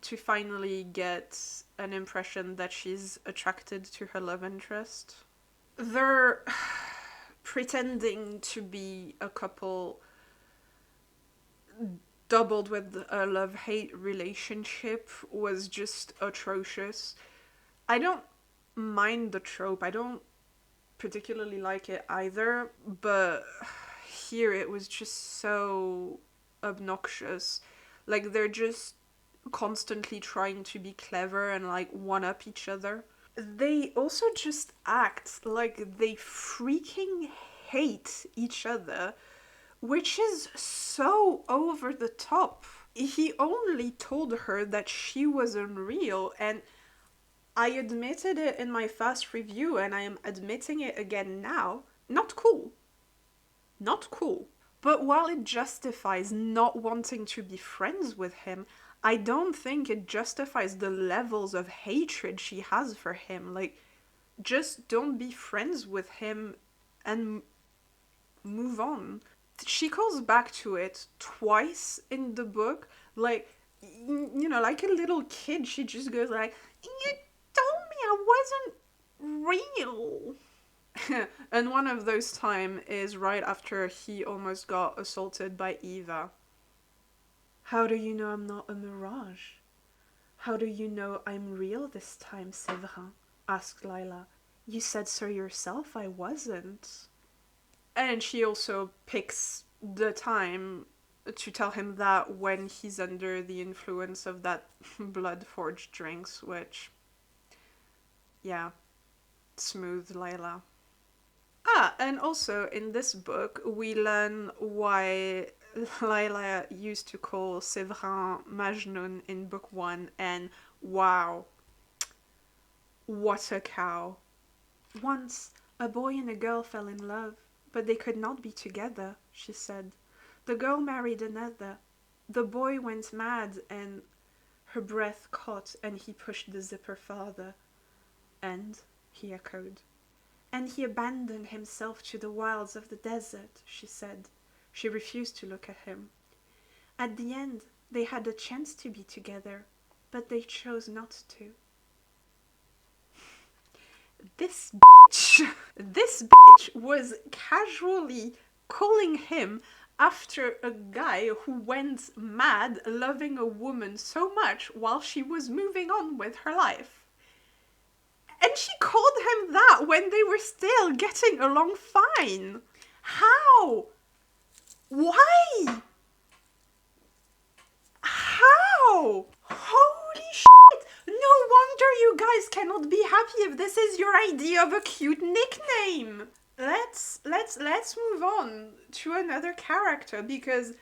to finally get an impression that she's attracted to her love interest. They're pretending to be a couple doubled with a love-hate relationship was just atrocious. I don't mind the trope. I don't particularly like it either, but here it was just so obnoxious. Like, they're just constantly trying to be clever and like one-up each other. They also just act like they freaking hate each other, which is so over the top. He only told her that she was unreal, and I admitted it in my first review and I am admitting it again now. Not cool. Not cool. But while it justifies not wanting to be friends with him, I don't think it justifies the levels of hatred she has for him. Like, just don't be friends with him and move on. She calls back to it twice in the book. Like, you know, like a little kid, she just goes like, you told me I wasn't real. And one of those time is right after he almost got assaulted by Eva. How do you know I'm not a mirage? How do you know I'm real this time, Severin? Asked Laila. You said so yourself I wasn't. And she also picks the time to tell him that when he's under the influence of that blood forged drinks, which, yeah, smooth Laila. Ah, and also in this book, we learn why Laila used to call Severin Majnun in book one, and wow, what a cow. Once, a boy and a girl fell in love, but they could not be together, she said. The girl married another. The boy went mad, and her breath caught, and he pushed the zipper farther. And, he echoed. And he abandoned himself to the wilds of the desert, she said. She refused to look at him. At the end, they had a chance to be together, but they chose not to. This bitch was casually calling him after a guy who went mad loving a woman so much while she was moving on with her life. And she called him that when they were still getting along fine. How? Why? How? Holy shit! No wonder you guys cannot be happy if this is your idea of a cute nickname. Let's move on to another character because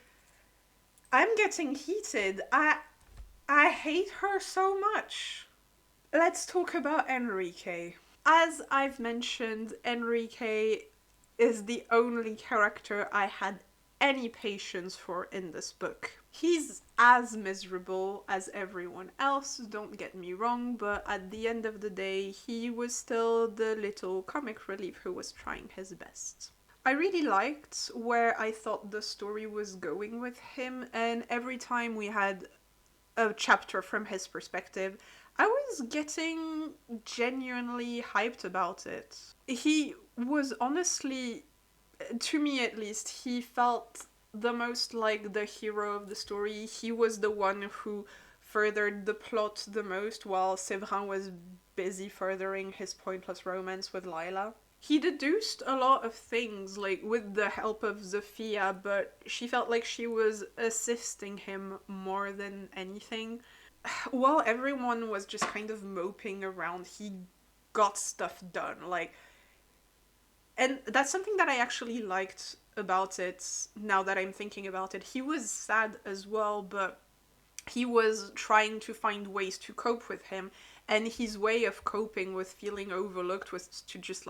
I'm getting heated. I hate her so much. Let's talk about Enrique. As I've mentioned, Enrique is the only character I had any patience for in this book. He's as miserable as everyone else, don't get me wrong, but at the end of the day, he was still the little comic relief who was trying his best. I really liked where I thought the story was going with him, and every time we had a chapter from his perspective, I was getting genuinely hyped about it. He was honestly, to me at least, he felt the most like the hero of the story. He was the one who furthered the plot the most while Severin was busy furthering his pointless romance with Laila. He deduced a lot of things, like with the help of Zofia, but she felt like she was assisting him more than anything. While everyone was just kind of moping around, he got stuff done. And that's something that I actually liked about it now that I'm thinking about it. He was sad as well, but he was trying to find ways to cope with him, and his way of coping with feeling overlooked was to just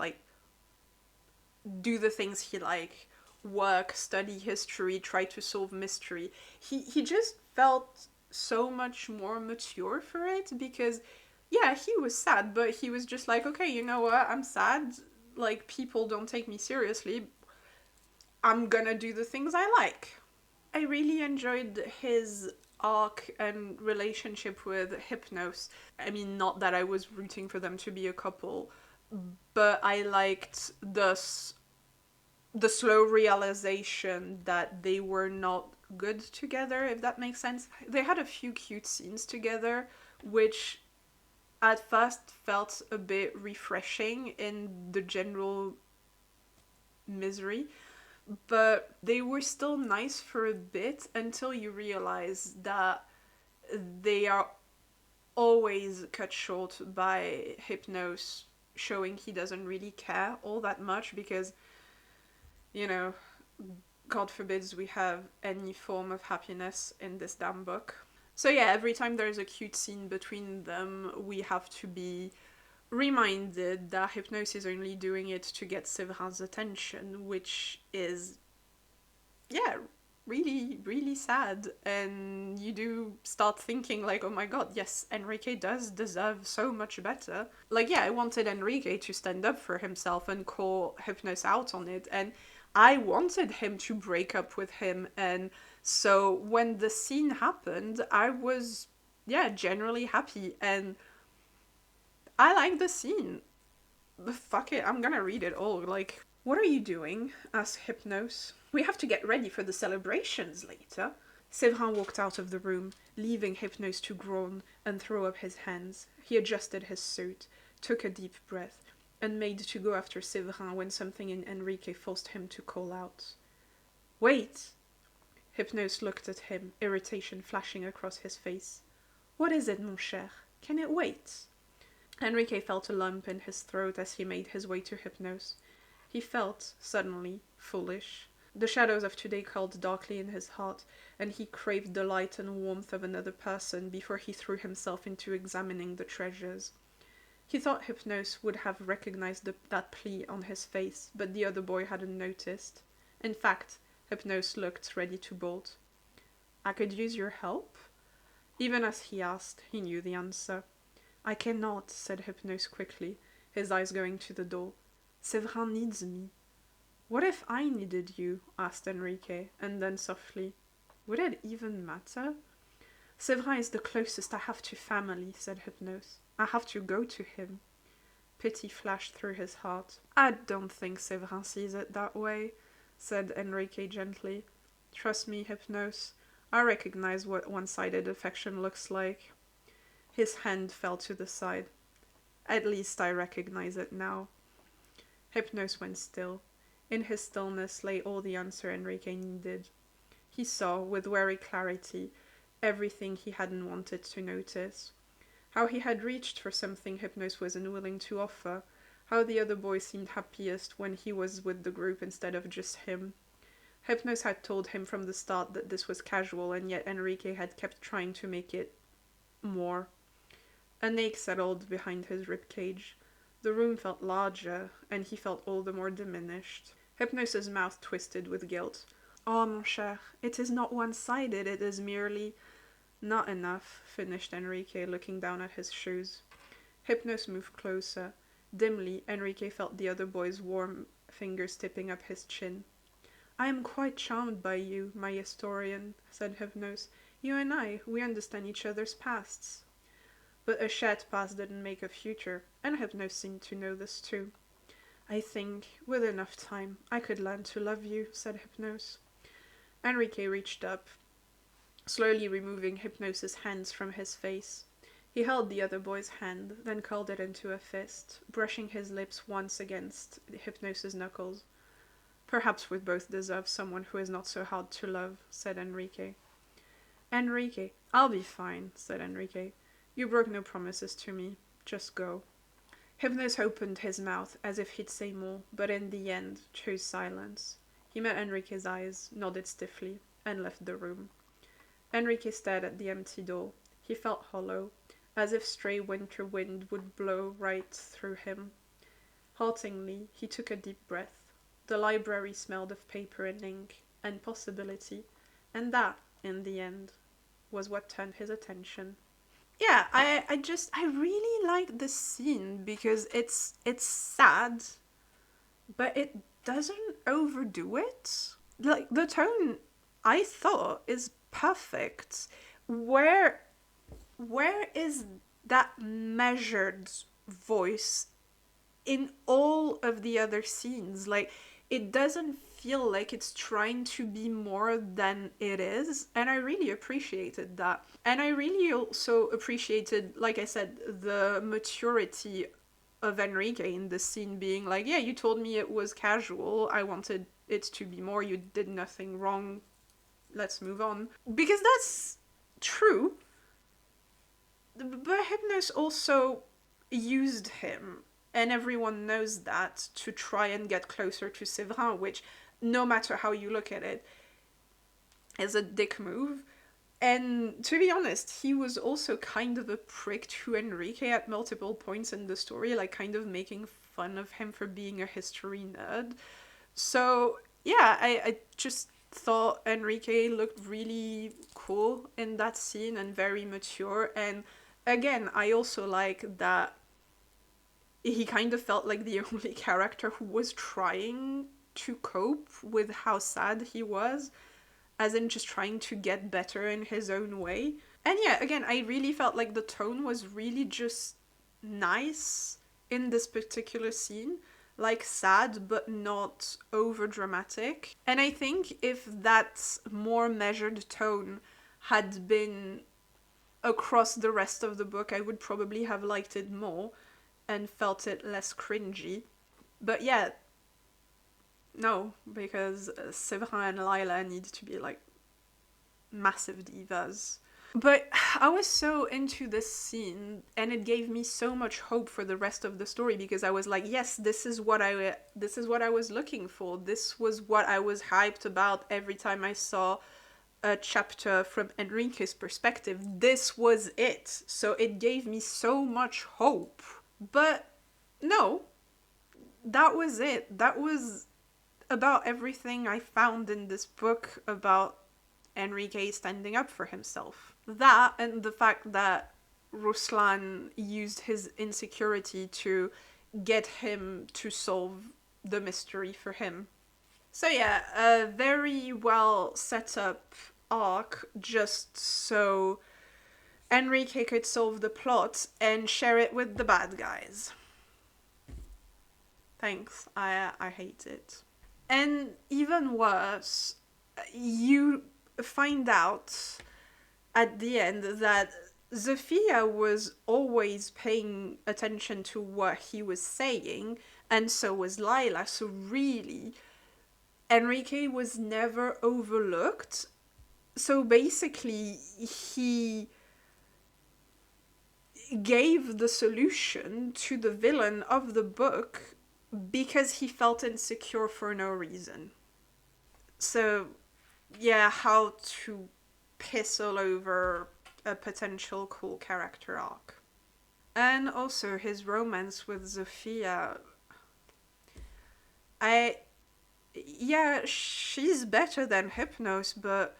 do the things he liked, work, study history, try to solve mystery. He just felt so much more mature for it because, yeah, he was sad, but he was just like, okay, you know what, I'm sad, people don't take me seriously, I'm gonna do the things I like. I really enjoyed his arc and relationship with Hypnos. I mean, not that I was rooting for them to be a couple, but I liked the slow realization that they were not good together, if that makes sense. They had a few cute scenes together, which at first felt a bit refreshing in the general misery, but they were still nice for a bit until you realize that they are always cut short by Hypnos showing he doesn't really care all that much because, God forbids we have any form of happiness in this damn book. So yeah, every time there's a cute scene between them, we have to be reminded that Hypnos is only doing it to get Severin's attention, which is, yeah, really, really sad. And you do start thinking oh my god, yes, Enrique does deserve so much better. I wanted Enrique to stand up for himself and call Hypnos out on it, and I wanted him to break up with him, and so when the scene happened, I was, yeah, generally happy, and I like the scene. But fuck it, I'm gonna read it all. Like, what are you doing? Asked Hypnos. We have to get ready for the celebrations later. Severin walked out of the room, leaving Hypnos to groan and throw up his hands. He adjusted his suit, took a deep breath, and made to go after Severin when something in Enrique forced him to call out. Wait! Hypnos looked at him, irritation flashing across his face. What is it, mon cher? Can it wait? Enrique felt a lump in his throat as he made his way to Hypnos. He felt, suddenly, foolish. The shadows of today crawled darkly in his heart, and he craved the light and warmth of another person before he threw himself into examining the treasures. He thought Hypnos would have recognized that plea on his face, but the other boy hadn't noticed. In fact, Hypnos looked ready to bolt. I could use your help? Even as he asked, he knew the answer. I cannot, said Hypnos quickly, his eyes going to the door. Severin needs me. What if I needed you? Asked Enrique, and then softly. Would it even matter? Severin is the closest I have to family, said Hypnos. I have to go to him. Pity flashed through his heart. I don't think Severin sees it that way, said Enrique gently. Trust me, Hypnos. I recognize what one-sided affection looks like. His hand fell to the side. At least I recognize it now. Hypnos went still. In his stillness lay all the answer Enrique needed. He saw, with wary clarity, everything he hadn't wanted to notice. How he had reached for something Hypnos was unwilling to offer. How the other boy seemed happiest when he was with the group instead of just him. Hypnos had told him from the start that this was casual, and yet Enrique had kept trying to make it more. An ache settled behind his ribcage. The room felt larger, and he felt all the more diminished. Hypnos's mouth twisted with guilt. Oh, mon cher, it is not one-sided, it is merely... Not enough, finished Enrique, looking down at his shoes. Hypnos moved closer. Dimly, Enrique felt the other boy's warm fingers tipping up his chin. I am quite charmed by you, my historian, said Hypnos. You and I, we understand each other's pasts. But a shared past didn't make a future, and Hypnos seemed to know this too. I think, with enough time, I could learn to love you, said Hypnos. Enrique reached up, slowly removing Hypnos's hands from his face. He held the other boy's hand, then curled it into a fist, brushing his lips once against Hypnos's knuckles. Perhaps we both deserve someone who is not so hard to love, said Enrique. Enrique, I'll be fine, said Enrique. You broke no promises to me. Just go. Hypnos opened his mouth as if he'd say more, but in the end chose silence. He met Enrique's eyes, nodded stiffly, and left the room. Enrique stared at the empty door. He felt hollow, as if stray winter wind would blow right through him. Haltingly, he took a deep breath. The library smelled of paper and ink, and possibility, and that, in the end, was what turned his attention. Yeah, I really like this scene because it's sad, but it doesn't overdo it. Like, the tone, I thought, is perfect. Where is that measured voice in all of the other scenes? Like, it doesn't feel like it's trying to be more than it is, and I really appreciated that. And I really also appreciated, like I said, the maturity of Enrique in the scene, being like, yeah, you told me it was casual, I wanted it to be more, you did nothing wrong, let's move on. Because that's true, but Hypnos also used him, and everyone knows that, to try and get closer to Severin, which, no matter how you look at it, is a dick move. And to be honest, he was also kind of a prick to Enrique at multiple points in the story, like kind of making fun of him for being a history nerd. So yeah, I just thought Enrique looked really cool in that scene and very mature. And again, I also like that he kind of felt like the only character who was trying to cope with how sad he was, as in just trying to get better in his own way. And yeah, again, I really felt like the tone was really just nice in this particular scene, like sad but not over dramatic. And I think if that more measured tone had been across the rest of the book, I would probably have liked it more and felt it less cringy. But yeah, no, because Severin and Laila need to be like massive divas. But I was so into this scene, and it gave me so much hope for the rest of the story, because I was like, yes, this is what I was looking for. This was what I was hyped about every time I saw a chapter from Enrique's perspective. This was it. So it gave me so much hope. But no, that was it. That was about everything I found in this book about Enrique standing up for himself. That, and the fact that Ruslan used his insecurity to get him to solve the mystery for him. So yeah, a very well set up arc, just so Enrique could solve the plot and share it with the bad guys. Thanks, I hate it. And even worse, you find out at the end that Zofia was always paying attention to what he was saying, and so was Laila. So really, Enrique was never overlooked. So basically, he gave the solution to the villain of the book because he felt insecure for no reason. So, yeah, how to piss all over a potential cool character arc. And also his romance with Zofia. Yeah, she's better than Hypnos, but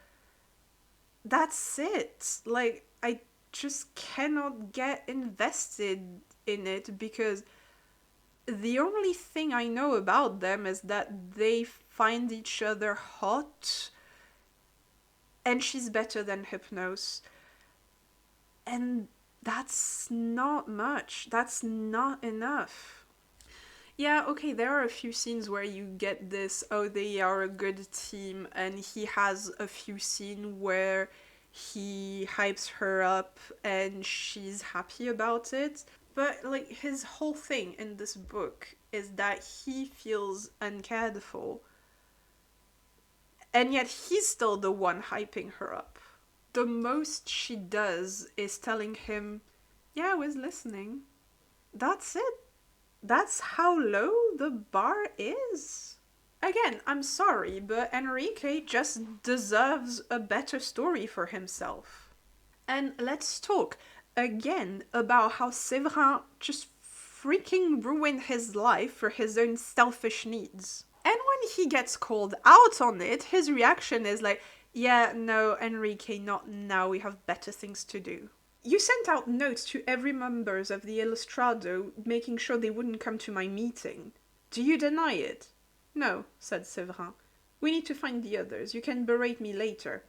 that's it. Like, I just cannot get invested in it, because the only thing I know about them is that they find each other hot, and she's better than Hypnos. And that's not much. That's not enough. Yeah, okay, there are a few scenes where you get this, oh, they are a good team, and he has a few scenes where he hypes her up and she's happy about it. But, like, his whole thing in this book is that he feels uncared for, and yet he's still the one hyping her up. The most she does is telling him, yeah, I was listening. That's it. That's how low the bar is. Again, I'm sorry, but Enrique just deserves a better story for himself. And let's talk again about how Severin just freaking ruined his life for his own selfish needs. And when he gets called out on it, his reaction is like, yeah, no, Enrique, not now, we have better things to do. You sent out notes to every members of the Illustrado, making sure they wouldn't come to my meeting. Do you deny it? No, said Severin. We need to find the others. You can berate me later.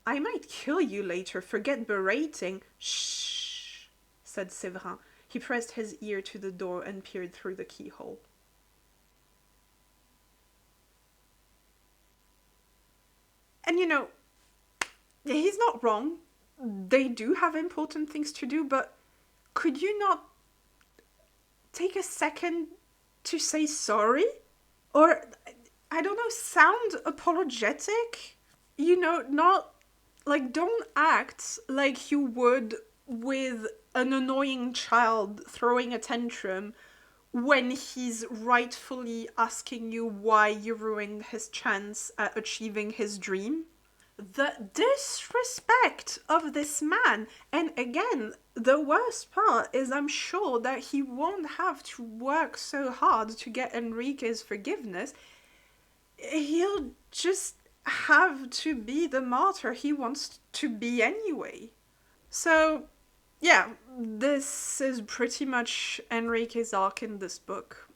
I might kill you later. Forget berating. Shh, said Severin. He pressed his ear to the door and peered through the keyhole. And you know, he's not wrong. They do have important things to do, but could you not take a second to say sorry? Or, I don't know, sound apologetic? You know, not, like, don't act like you would with an annoying child throwing a tantrum when he's rightfully asking you why you ruined his chance at achieving his dream. The disrespect of this man. And again, the worst part is I'm sure that he won't have to work so hard to get Enrique's forgiveness. He'll just have to be the martyr he wants to be anyway. So, yeah, this is pretty much Enrique's arc in this book.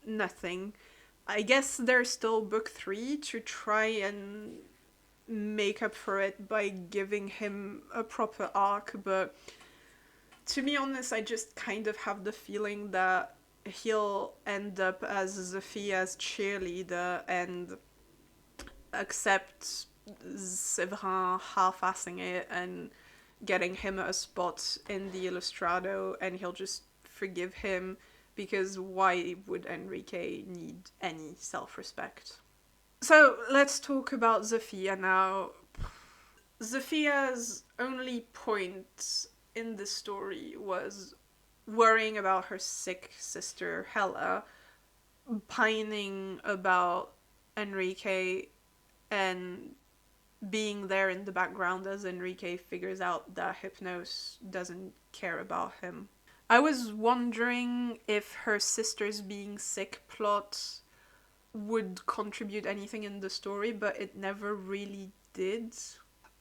Nothing. I guess there's still book 3 to try and make up for it by giving him a proper arc, but To be honest, I just kind of have the feeling that he'll end up as Zofia's cheerleader and accept Severin half-assing it and getting him a spot in the Illustrado, and he'll just forgive him because why would Enrique need any self-respect? So let's talk about Zofia now. Zofia's only point in the story was worrying about her sick sister Hella, pining about Enrique, and being there in the background as Enrique figures out that Hypnos doesn't care about him. I was wondering if her sister's being sick plot would contribute anything in the story, but it never really did.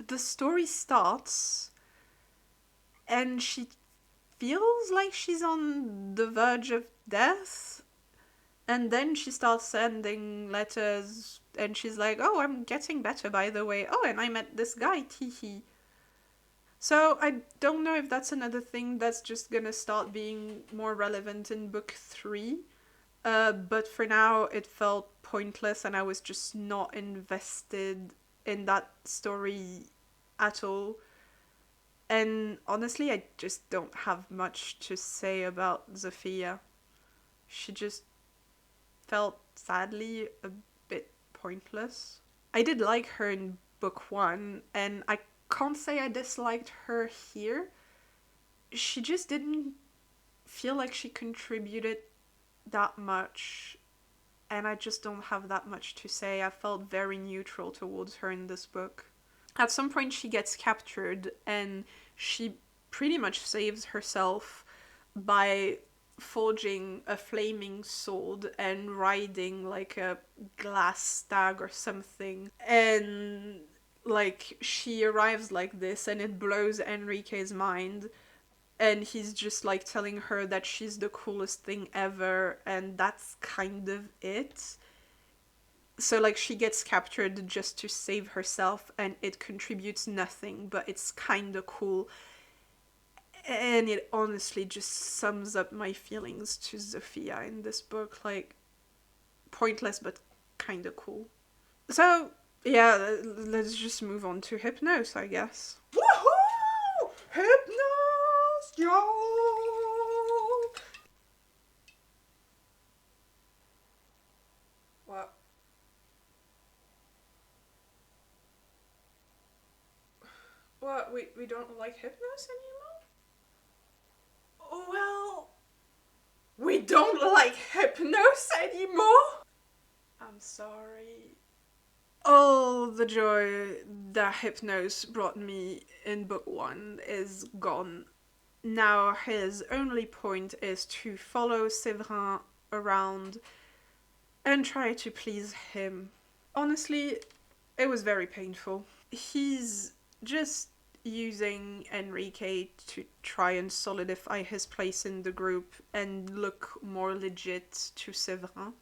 The story starts and she feels like she's on the verge of death, and then she starts sending letters and she's like, oh, I'm getting better, by the way. Oh, and I met this guy, teehee. So I don't know if that's another thing that's just gonna start being more relevant in book 3. But for now, it felt pointless and I was just not invested in that story at all. And honestly, I just don't have much to say about Zofia. She just felt sadly a bit pointless. I did like her in book 1, and I can't say I disliked her here. She just didn't feel like she contributed that much, and I just don't have that much to say. I felt very neutral towards her in this book. At some point she gets captured and she pretty much saves herself by forging a flaming sword and riding like a glass stag or something, and like she arrives like this and it blows Enrique's mind, and he's just like telling her that she's the coolest thing ever, and that's kind of it. So like she gets captured just to save herself and it contributes nothing, but it's kind of cool. And it honestly just sums up my feelings to Zofia in this book. Like, pointless but kind of cool. So yeah, let's just move on to Hypnos, I guess. Woohoo! Hypnos, yo! What? What? We don't like Hypnos anymore? Well, we don't like Hypnos anymore? I'm sorry. All the joy that Hypnos brought me in book 1 is gone. Now his only point is to follow Severin around and try to please him. Honestly, it was very painful. He's just using Enrique to try and solidify his place in the group and look more legit to Severin.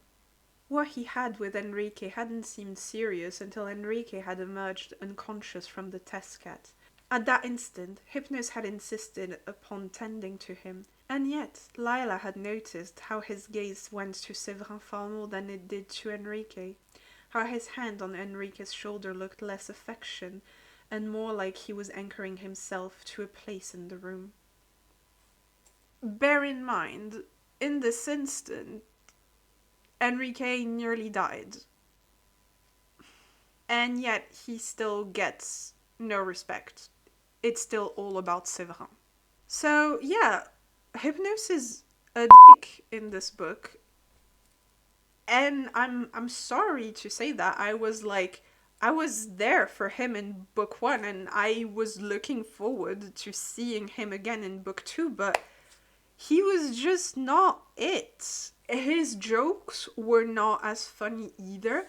What he had with Enrique hadn't seemed serious until Enrique had emerged unconscious from the test cat. At that instant, Hypnos had insisted upon tending to him, and yet Laila had noticed how his gaze went to Severin far more than it did to Enrique, how his hand on Enrique's shoulder looked less affection and more like he was anchoring himself to a place in the room. Bear in mind, in this instant, Enrique nearly died. And yet he still gets no respect. It's still all about Severin. So yeah, Hypnos is a dick in this book. And I'm sorry to say that. I was there for him in book 1 and I was looking forward to seeing him again in book 2, but he was just not it. His jokes were not as funny either.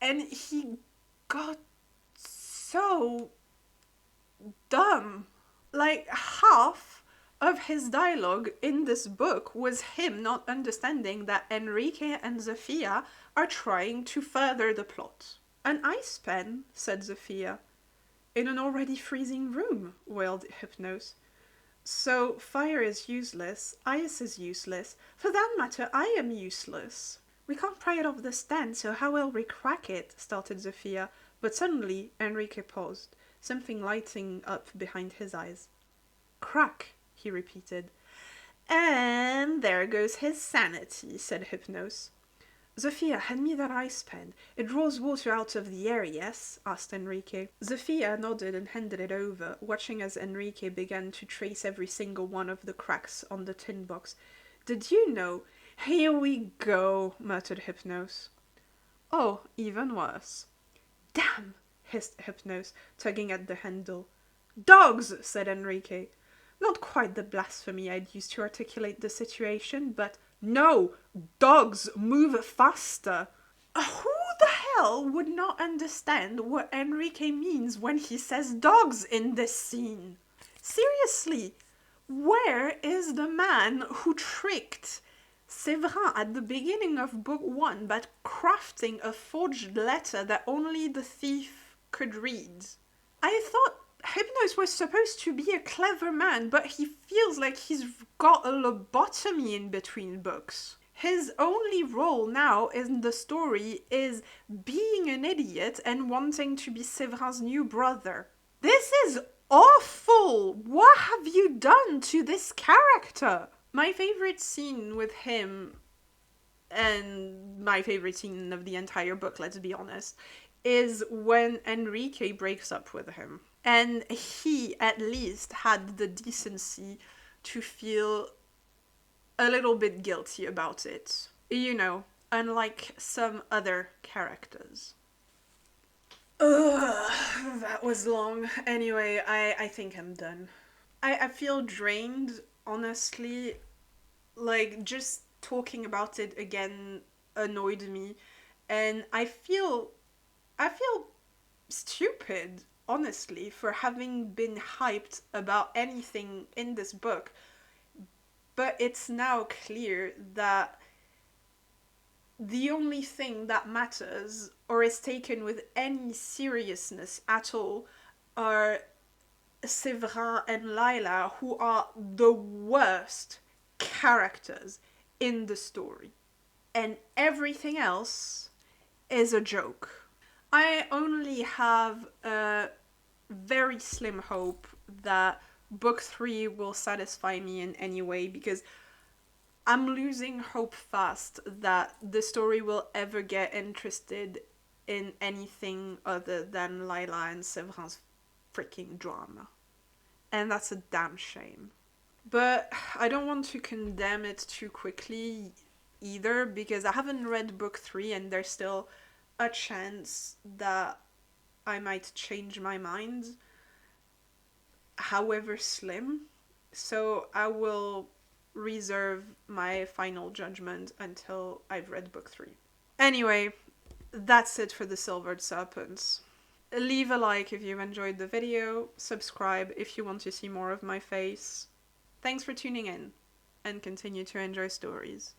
And he got so dumb. Like, half of his dialogue in this book was him not understanding that Enrique and Zofia are trying to further the plot. An ice pen, said Zofia. In an already freezing room, wailed Hypnos. So fire is useless, ice is useless. For that matter, I am useless. We can't pry it off the stand, so how will we crack it? Started Zofia, but suddenly Enrique paused, something lighting up behind his eyes. Crack, he repeated. And there goes his sanity, said Hypnos. Zofia, hand me that ice pen. It draws water out of the air, yes? Asked Enrique. Zofia nodded and handed it over, watching as Enrique began to trace every single one of the cracks on the tin box. Did you know? Here we go, muttered Hypnos. Oh, even worse. Damn, hissed Hypnos, tugging at the handle. Dogs, said Enrique. Not quite the blasphemy I'd used to articulate the situation, but no, dogs move faster. Who the hell would not understand what Enrique means when he says dogs in this scene? Seriously, where is the man who tricked Severin at the beginning of book 1 by crafting a forged letter that only the thief could read? I thought Hypnos was supposed to be a clever man, but he feels like he's got a lobotomy in between books. His only role now in the story is being an idiot and wanting to be Severin's new brother. This is awful! What have you done to this character? My favorite scene with him, and my favorite scene of the entire book, let's be honest, is when Enrique breaks up with him. And he at least had the decency to feel a little bit guilty about it. You know, unlike some other characters. Ugh, that was long. Anyway, I think I'm done. I feel drained, honestly. Like, just talking about it again annoyed me. And I feel stupid, honestly, for having been hyped about anything in this book. But it's now clear that the only thing that matters or is taken with any seriousness at all are Severin and Laila, who are the worst characters in the story. And everything else is a joke. I only have a very slim hope that book 3 will satisfy me in any way, because I'm losing hope fast that the story will ever get interested in anything other than Laila and Severin's freaking drama. And that's a damn shame. But I don't want to condemn it too quickly either, because I haven't read book 3 and there's still a chance that I might change my mind, however slim. So I will reserve my final judgment until I've read book 3. Anyway, that's it for the Silvered Serpents. Leave a like if you enjoyed the video, subscribe if you want to see more of my face. Thanks for tuning in, and continue to enjoy stories.